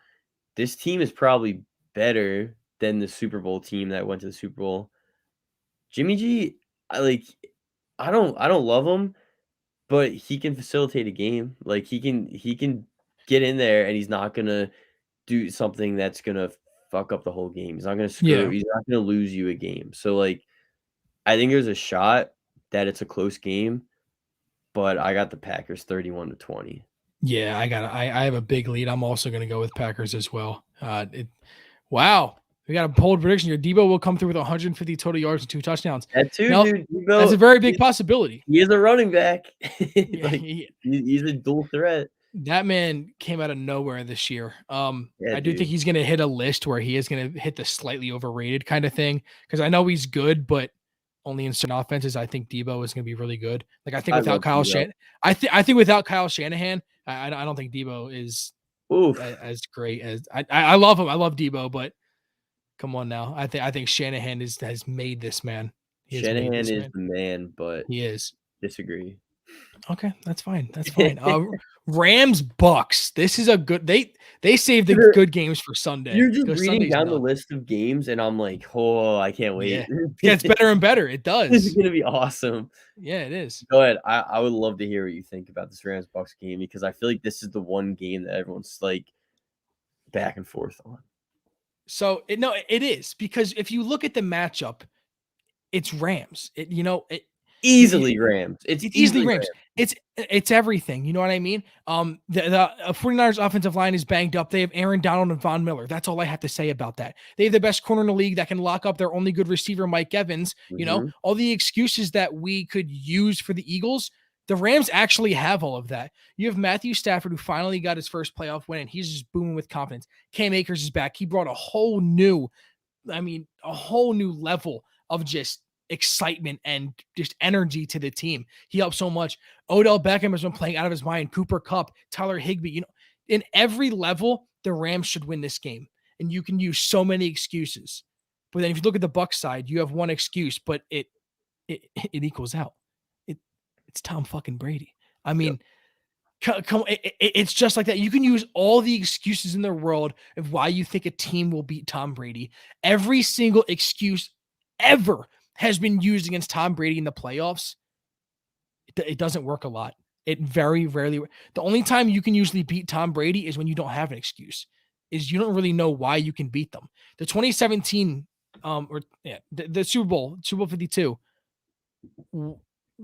This team is probably better than the Super Bowl team that went to the Super Bowl. Jimmy G, I don't love him, but he can facilitate a game. Like he can get in there and he's not gonna do something that's gonna fuck up the whole game. He's not gonna screw. He's not gonna lose you a game. So like I think there's a shot that it's a close game, but I got the Packers 31-20. Yeah, I have a big lead. I'm also going to go with Packers as well. Wow. We got a bold prediction here. Debo will come through with 150 total yards and 2 touchdowns. That too, dude. Debo, that's a very big possibility. He is a running back. He's a dual threat. That man came out of nowhere this year. I do think he's going to hit a list where he is going to hit the slightly overrated kind of thing because I know he's good, but only in certain offenses. I think Debo is going to be really good. Like I think without Kyle Shanahan, I think without Kyle Shanahan, I don't think Debo is as great as I love him. I love Debo, but come on now. I think Shanahan has made this man. Shanahan is the man, but he is. Disagree. Okay, that's fine. That's fine. Rams Bucks. This is a good. They saved the good games for Sunday. You're just reading down the list of games, and I'm like, oh, I can't wait. Yeah, it gets better and better. It does. This is gonna be awesome. Yeah, it is. Go ahead. I would love to hear what you think about this Rams Bucks game because I feel like this is the one game that everyone's like back and forth on. So it is because if you look at the matchup, it's Rams. Easily Rams. It's easily Rams. It's everything. You know what I mean? The 49ers offensive line is banged up. They have Aaron Donald and Von Miller. That's all I have to say about that. They have the best corner in the league that can lock up their only good receiver, Mike Evans. You know, all the excuses that we could use for the Eagles The Rams actually have all of that. You have Matthew Stafford, who finally got his first playoff win, and he's just booming with confidence. Cam Akers is back. He brought a whole new level of just excitement and just energy to the team. He helped so much. Odell Beckham has been playing out of his mind. Cooper Kupp, Tyler Higbee, in every level, the Rams should win this game. And you can use so many excuses. But then if you look at the Bucs side, you have one excuse, but it equals out. It's Tom fucking Brady. I mean, it's just like that. You can use all the excuses in the world of why you think a team will beat Tom Brady. Every single excuse ever has been used against Tom Brady in the playoffs. It doesn't work a lot. It very rarely. The only time you can usually beat Tom Brady is when you don't have an excuse. Is you don't really know why you can beat them. The 2017 the Super Bowl 52.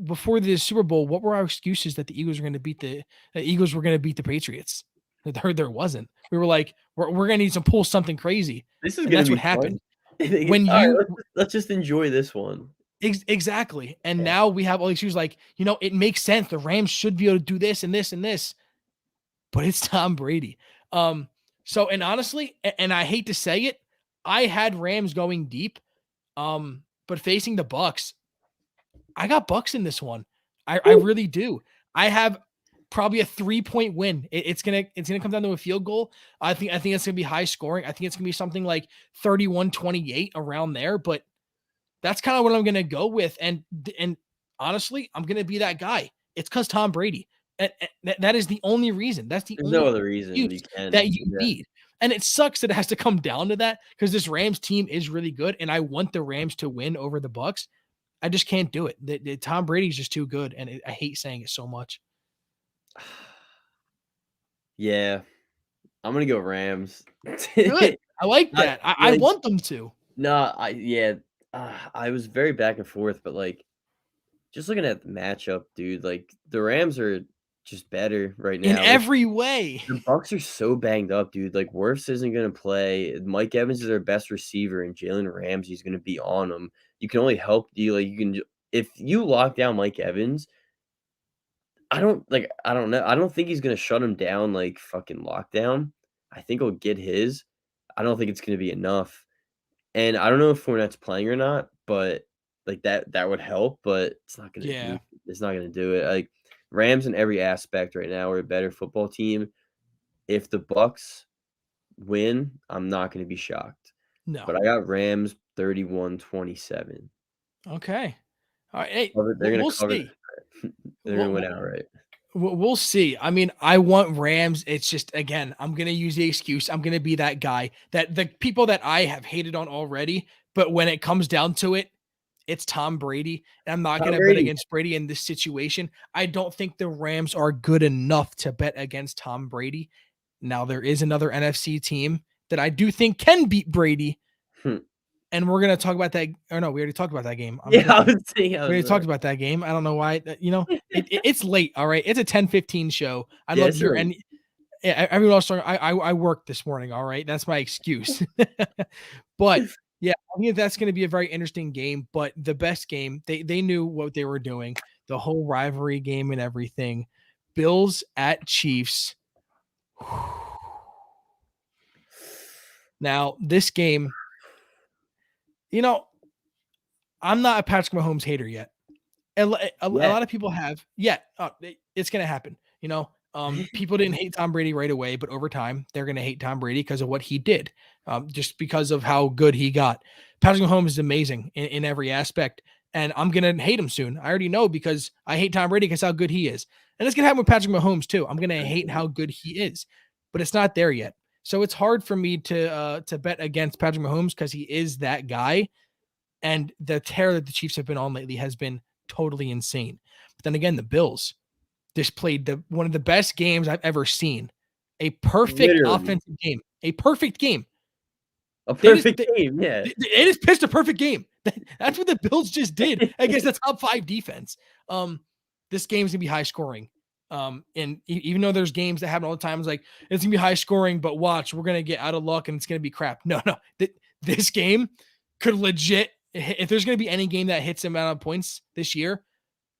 Before the Super Bowl, what were our excuses that the Eagles were going to beat the Patriots? There wasn't. We were like, we're going to need to pull something crazy. This is And going that's to what be happened. fun. When All you right, let's just enjoy this one. exactly. And Yeah. now we have all these excuses like, it makes sense. The Rams should be able to do this and this and this, but it's Tom Brady. So, and honestly, and I hate to say it, I had Rams going deep. But facing the Bucs, I got Bucs in this one. I really do. I have probably a 3-point win. It's gonna come down to a field goal. I think it's gonna be high scoring. I think it's gonna be something like 31-28 around there. But that's kind of what I'm gonna go with. And honestly, I'm gonna be that guy. It's because Tom Brady. And that is the only reason. That's the There's only no other reason you excuse can. that you need. And it sucks that it has to come down to that because this Rams team is really good, and I want the Rams to win over the Bucs. I just can't do it. The Tom Brady's just too good, and I hate saying it so much. Yeah, I'm gonna go Rams. Good. I like I that. I like want them to. no, I was very back and forth, but like just looking at the matchup, dude, like the Rams are just better right In now. Like every way. the Bucks are so banged up, dude. Like Wirfs isn't gonna play. Mike Evans is their best receiver, and Jalen Ramsey's gonna be on them. You can only help you like you can if you lock down Mike Evans. I don't know. I don't think he's gonna shut him down like fucking lockdown. I think he'll get his. I don't think it's gonna be enough. And I don't know if Fournette's playing or not, but like that would help, but Yeah. it's not gonna do it. Like Rams in every aspect right now are a better football team. If the Bucks win, I'm not gonna be shocked. No. But I got Rams 31-27. Okay. All right. Hey, They're gonna we'll cover. see. They're gonna win outright. We'll see. I mean, I want Rams. It's just, again, I'm going to use the excuse. I'm going to be that guy that the people that I have hated on already. But when it comes down to it, it's Tom Brady. And I'm not Tom going to bet Brady. against Brady in this situation. I don't think the Rams are good enough to bet against Tom Brady. Now, there is another NFC team that I do think can beat Brady. And we're going to talk about that. Or no, we already talked about that game. Yeah, I was saying. We already talked about that game. I don't know why. It's late. All right, it's a 10:15 show. I'd love to hear and everyone else. I worked this morning. All right, that's my excuse. But yeah, I think that's going to be a very interesting game. But the best game, they knew what they were doing. The whole rivalry game and everything. Bills at Chiefs. Now this game, I'm not a Patrick Mahomes hater yet. A lot of people have. Yeah, it's going to happen. People didn't hate Tom Brady right away, but over time, they're going to hate Tom Brady because of what he did, just because of how good he got. Patrick Mahomes is amazing in every aspect, and I'm going to hate him soon. I already know because I hate Tom Brady because how good he is. And it's going to happen with Patrick Mahomes too. I'm going to hate how good he is, but it's not there yet. So it's hard for me to bet against Patrick Mahomes because he is that guy. And the tear that the Chiefs have been on lately has been totally insane. But then again, the Bills just played one of the best games I've ever seen. A perfect offensive game. A perfect game. A perfect game, yeah. They just pitched a perfect game. That's what the Bills just did against the top 5 defense. This game's gonna be high scoring. And even though there's games that happen all the time, it's like it's gonna be high scoring, but watch, we're gonna get out of luck and it's gonna be crap. No. This game could legit. If there's going to be any game that hits the amount of points this year,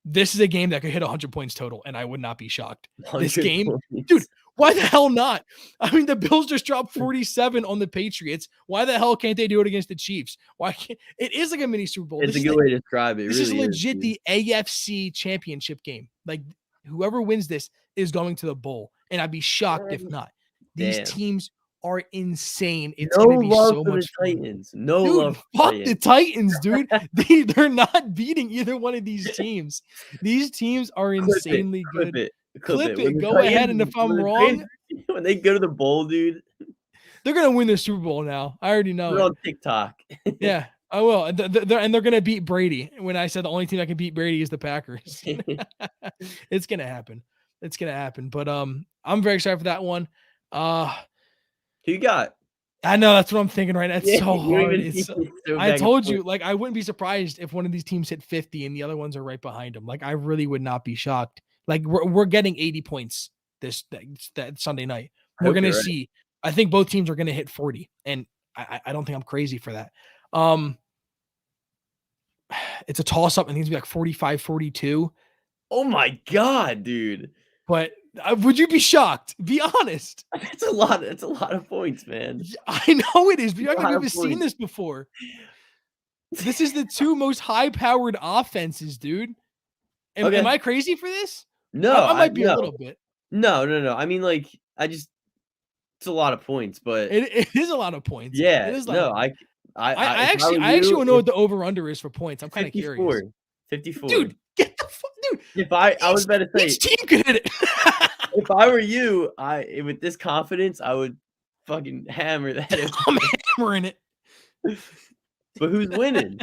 This is a game that could hit 100 points total, and I would not be shocked. This 100 game, dude, points. why the hell not? I mean, the Bills just dropped 47 on the Patriots. Why the hell can't they do it against the Chiefs? Why can't it is like a mini Super Bowl? It's a good way to describe it. It This is really is, legit dude. the AFC championship game. Like whoever wins this is going to the bowl. And I'd be shocked if not. These Damn. teams are insane. It's No gonna be love so for the much fun. Titans. No love Dude, for fuck the the Titans, dude. They're not beating either one of these teams. These teams are Clip it, insanely clip good. it, clip Clip it. it. Go ahead. And if I'm wrong, When they go to the bowl, dude, they're gonna win the Super Bowl now. I already know put it it. on TikTok. Yeah, I will. And they're gonna beat Brady. When I said the only team that can beat Brady is the Packers. It's gonna happen. It's gonna happen. But I'm very excited for that one. Who you got? I know that's what I'm thinking right now. It's Yeah, so you hard. even It's it's so I back and told forth. you, like I wouldn't be surprised if one of these teams hit 50 and the other ones are right behind them. Like I really would not be shocked. Like we're getting 80 points that Sunday night. I We're hope gonna you're right. see. I think both teams are gonna hit 40, and I don't think I'm crazy for that. Um, it's a toss up and needs to be like 45-42. Oh my god, dude. But would you be shocked? Be honest. That's a lot. That's a lot of points, man. I know it is, but you're not A lot gonna of have seen points. this before. This is the two most high-powered offenses, dude. Am Okay. I crazy for this? No, I I might be a no. little bit. No. I mean, like, it's a lot of points, but It is a lot of points. It yeah, is a lot of no, points. if I were I actually you, wanna know what the over/under is for points. I'm kinda curious. 54. 54. Dude, get the fuck, dude. If I was about to say, Each team could hit it. if I were you, with this confidence, I would fucking hammer that. I'm hammering it. But who's winning?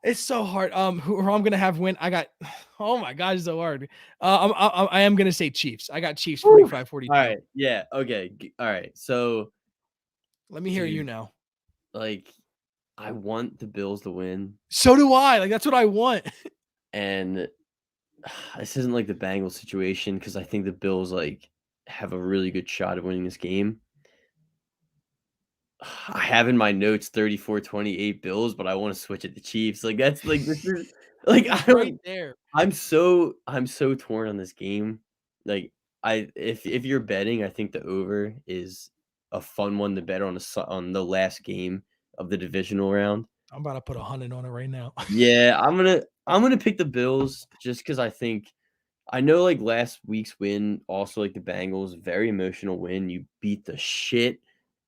It's so hard. Who I'm gonna have win? I got. Oh my god, it's so hard. I am gonna say Chiefs. I got Chiefs Woo! 45-42. Alright, yeah, okay, alright, so, Let me hear you dude, now. like, I want the Bills to win, So do I. Like that's what I want. and this isn't like the Bengals situation because I think the Bills, like, have a really good shot of winning this game. I have in my notes 34-28 Bills, but I wanna switch it to Chiefs, like, that's like, this is like, I It's right don't there. I'm so torn on this game. Like, if you're betting, I think the over is a fun one to bet on the last game of the divisional round. I'm about to put 100 on it right now. Yeah, I'm gonna pick the Bills just because I know, like, last week's win, also, like, the Bengals, very emotional win. You beat the shit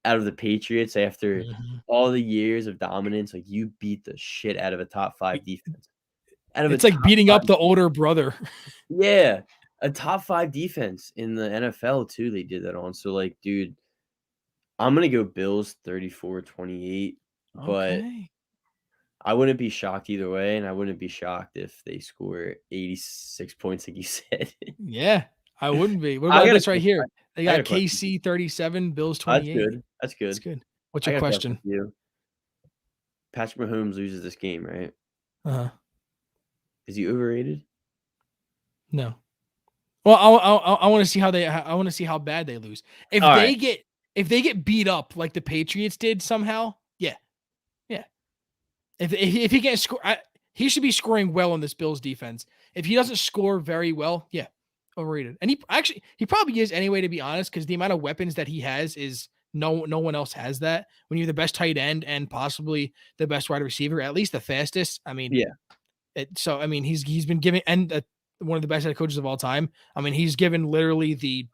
out of the Patriots after Mhm. all the years of dominance. Like, you beat the shit out of a top 5 defense. Out of a It's like top beating 5. up the older brother. Yeah, a top 5 defense in the NFL too, they did that on. So, like, dude, I'm gonna go Bills 34-28, but Okay. I wouldn't be shocked either way, and I wouldn't be shocked if they score 86 points like you said. Yeah, I wouldn't be. What I about got a this right question here? They I got a got question. KC 37, Bills That's 28. good, that's That's good. good. What's I your got a question question? for you. Patrick Mahomes loses this game, right? Uh-huh. Is he overrated? No. Well, I want to see how I want to see how bad they lose. Alright, If they get beat up like the Patriots did somehow, yeah, yeah. If he can't score, he should be scoring well on this Bills defense. If he doesn't score very well, yeah, overrated. And he probably is anyway, to be honest, because the amount of weapons that he has is no one else has that. When you're the best tight end and possibly the best wide receiver, at least the fastest. I mean, yeah. I mean, he's been given and one of the best head coaches of all time. I mean, he's given literally the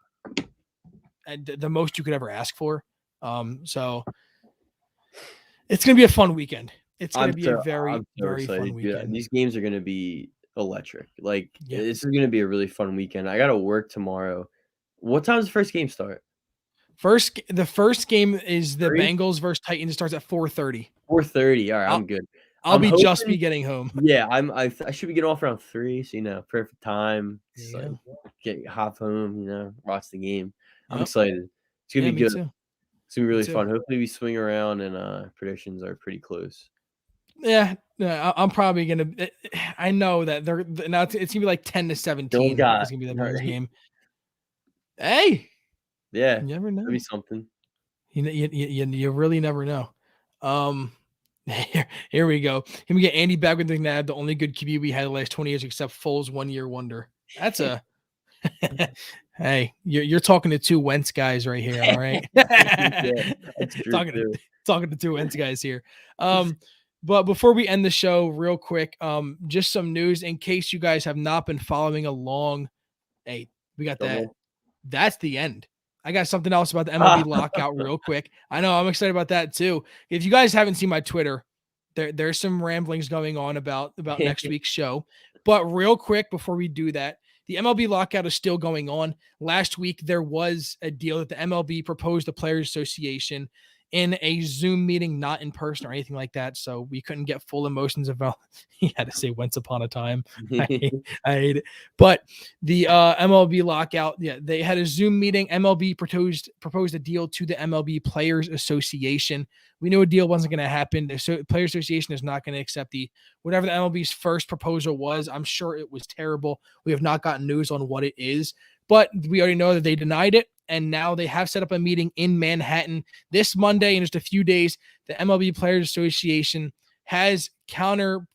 most you could ever ask for. So it's gonna be a fun weekend. It's gonna be a very, I'm so very fun excited, dude. weekend. These games are gonna be electric. Like, Yeah. this is gonna be a really fun weekend. I gotta work tomorrow. What time does the first game start? The first game is the 3? Bengals versus Titans. It starts at 4:30. 4:30. Alright, I'll I'm good. I'll I'm be just hoping be getting home. yeah, I should be getting off around 3, so, perfect time. There Just, you like, go. hop home, watch the game. I'm Yep. excited. It's gonna Yeah, be me good. too. It's gonna be Me really too. fun. Hopefully, we swing around and, predictions are pretty close. Yeah, I'm probably gonna. I know that they're now. It's gonna be like 10-17. Don't got Is gonna be the Bengals right. game. Hey, Yeah, you never that'd be know. something. You really never know. Um, Here we go. Can we get Andy back with the only good QB we had the last 20 years, except Foles' 1 year wonder? That's a hey, you're talking to two Wentz guys right here. All right, Yeah, that's true talking to too. talking to two Wentz guys here. Um, but before we end the show, real quick, just some news in case you guys have not been following along. Hey, we got that. Trouble. That's the end. I got something else about the MLB Ah, lockout real quick. I know I'm excited about that too. If you guys haven't seen my Twitter, there's some ramblings going on about next week's show. But real quick before we do that, the MLB lockout is still going on. Last week there was a deal that the MLB proposed the Players Association in a Zoom meeting, not in person or anything like that. So we couldn't get full emotions about. He had to say "once upon a time." I hate it. But the MLB lockout, yeah, they had a Zoom meeting. MLB proposed a deal to the MLB Players Association. We knew a deal wasn't going to happen. The Players Association is not going to accept the whatever the MLB's first proposal was. I'm sure it was terrible. We have not gotten news on what it is, but we already know that they denied it. And now they have set up a meeting in Manhattan this Monday in just a few days. The MLB Players Association has counter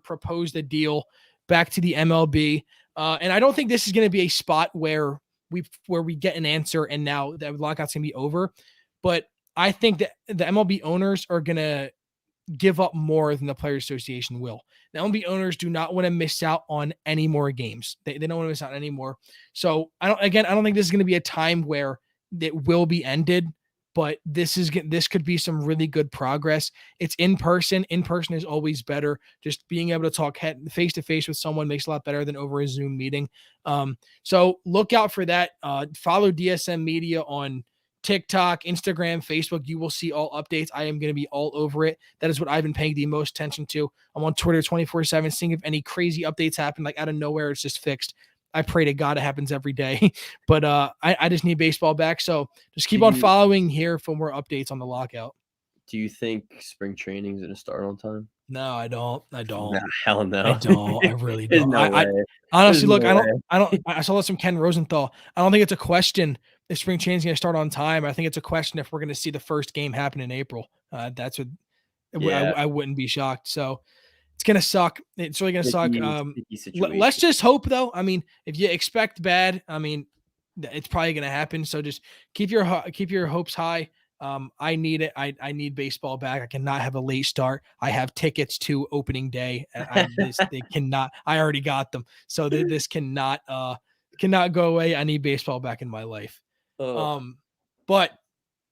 proposed a deal back to the MLB. And I don't think this is going to be a spot where we get an answer and now the lockout's going to be over. But I think that the MLB owners are going to give up more than the Players Association will. The MLB owners do not want to miss out on any more games. They don't want to miss out anymore. So I don't think this is going to be a time where it will be ended, but this could be some really good progress. It's in person. In person is always better. Just being able to talk face to face with someone makes a lot better than over a Zoom meeting. So look out for that. Follow DSM Media on TikTok, Instagram, Facebook. You will see all updates. I am going to be all over it. That is what I've been paying the most attention to. I'm on Twitter 24/7, seeing if any crazy updates happen, like out of nowhere, it's just fixed. I pray to God it happens every day, but I just need baseball back. So just keep on following here for more updates on the lockout. Do you think spring training is going to start on time? No, I don't. Nah, hell no. I don't. I really There's don't. no way. I honestly There's look. no way. I saw this from Ken Rosenthal. I don't think it's a question if spring training is going to start on time. I think it's a question if we're going to see the first game happen in April. That's what Yeah. I wouldn't be shocked. So it's going to suck. It's really going to suck. Sticky situation. Let's just hope though. I mean, if you expect bad, I mean, it's probably going to happen. So just keep your hopes high. I need it. I need baseball back. I cannot have a late start. I have tickets to opening day. They cannot. I already got them. So this cannot go away. I need baseball back in my life. Oh. But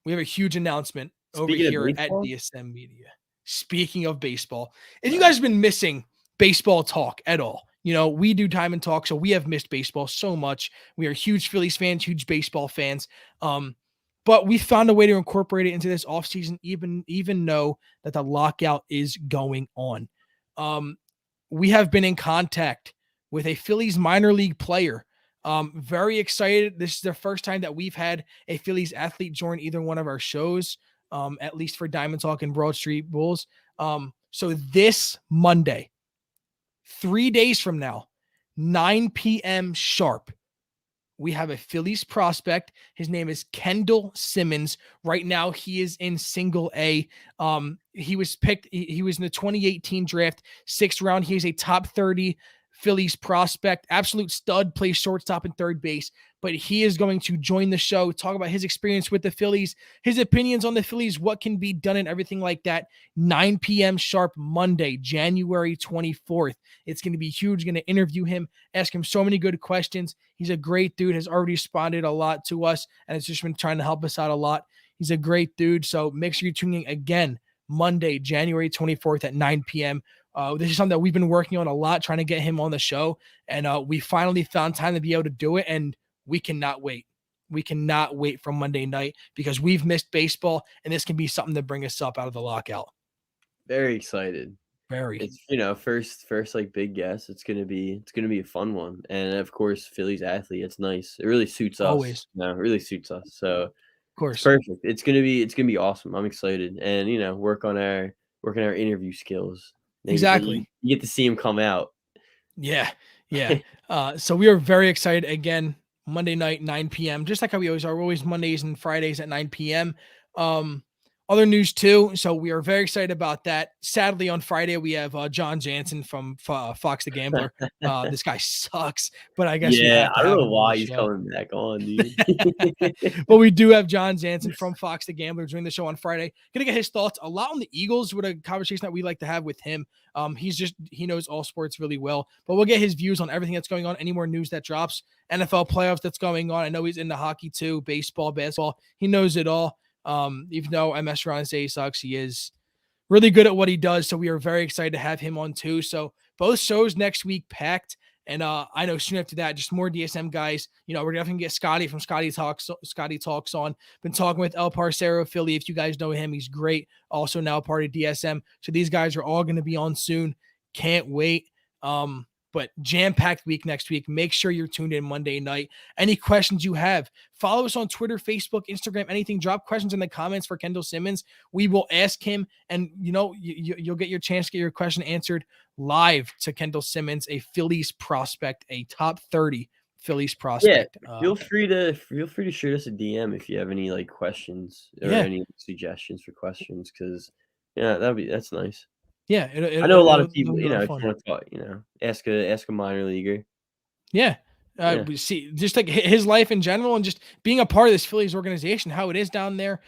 we have a huge announcement over Speaking of here at baseball? DSM Media. Speaking of baseball, if you guys have been missing baseball talk at all, we do Time and Talk, so we have missed baseball so much. We are huge Phillies fans, huge baseball fans. But we found a way to incorporate it into this offseason, even know that the lockout is going on. We have been in contact with a Phillies minor league player. Very excited. This is the first time that we've had a Phillies athlete join either one of our shows, at least for Diamond Talk and Broad Street Bulls. So this Monday, 3 days from now, 9 p.m. sharp, we have a Phillies prospect. His name is Kendall Simmons. Right now, he is in single A. He was picked. He was in the 2018 draft, 6th round. He is a top 30 Phillies prospect, absolute stud, plays shortstop and third base. But he is going to join the show, talk about his experience with the Phillies, his opinions on the Phillies, what can be done and everything like that. 9 p.m. sharp Monday, January 24th. It's going to be huge. Going to interview him, ask him so many good questions. He's a great dude, has already responded a lot to us, and has just been trying to help us out a lot. He's a great dude. So make sure you're tuning in again Monday, January 24th at 9 p.m. This is something that we've been working on a lot, trying to get him on the show. And we finally found time to be able to do it. And we cannot wait. We cannot wait for Monday night because we've missed baseball. And this can be something to bring us up out of the lockout. Very excited. Very. It's first like big guess. It's gonna be a fun one. And of course, Phillies athlete. It's nice. It really suits us. Always. No, it really suits us. So of course. it's perfect. It's gonna be awesome. I'm excited. And work on our interview skills. Exactly. You get to see him come out. Yeah. So we are very excited again. Monday night, 9 p.m. Just like how we always are. We're always Mondays and Fridays at 9 p.m. other news too. So we are very excited about that. Sadly, on Friday we have John Jansen from Fox the Gambler. This guy sucks, but I guess we Yeah, have to I don't have know him on the why he's show. coming back on, dude. But we do have John Jansen from Fox the Gambler doing the show on Friday. Gonna get his thoughts a lot on the Eagles with a conversation that we like to have with him. He knows all sports really well, but we'll get his views on everything that's going on, any more news that drops, NFL playoffs that's going on. I know he's into hockey too, baseball, basketball. He knows it all. Even though I mess around and say he sucks, he is really good at what he does. So we are very excited to have him on too. So both shows next week packed. And I know soon after that, just more DSM guys. We're definitely gonna get Scotty from Scotty Talks on. Been talking with El Parcero of Philly. If you guys know him, he's great. Also now part of DSM. So these guys are all gonna be on soon. Can't wait. But jam-packed week next week. Make sure you're tuned in Monday night. Any questions you have, follow us on Twitter, Facebook, Instagram, anything. Drop questions in the comments for Kendall Simmons. We will ask him, and you'll get your chance to get your question answered live to Kendall Simmons, a Phillies prospect, a top 30 Phillies Yeah, prospect. feel free to shoot us a DM if you have any, like, questions or Yeah, any suggestions for questions, because that's nice. yeah, I know a lot it'll of people, be a lot of if you fun. wanna talk, ask a minor leaguer. Yeah. Yeah, We see just like his life in general and just being a part of this Phillies organization, how it is down there.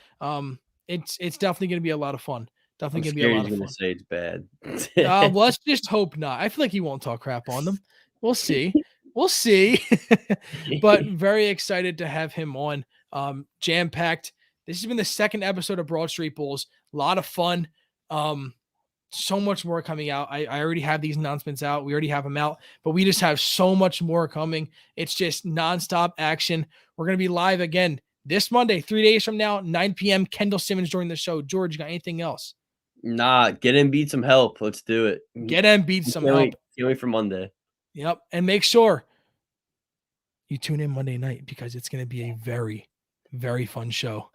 It's definitely going to be a lot of fun. Definitely I'm going to be a scared lot he's of gonna fun. say it's bad. Let's just hope not. I feel like he won't talk crap on them. We'll see. We'll see. But very excited to have him on. Jam packed. This has been the second episode of Broad Street Bulls. A lot of fun. So much more coming out. I already have these announcements out. We already have them out, but we just have so much more coming. It's just nonstop action. We're going to be live again this Monday, 3 days from now, 9 p.m. Kendall Simmons joining the show. George, you got anything else? Nah, get in, beat some help. Let's do it. Get in, beat some help. Can't wait for Monday. Yep. And make sure you tune in Monday night because it's going to be a very, very fun show.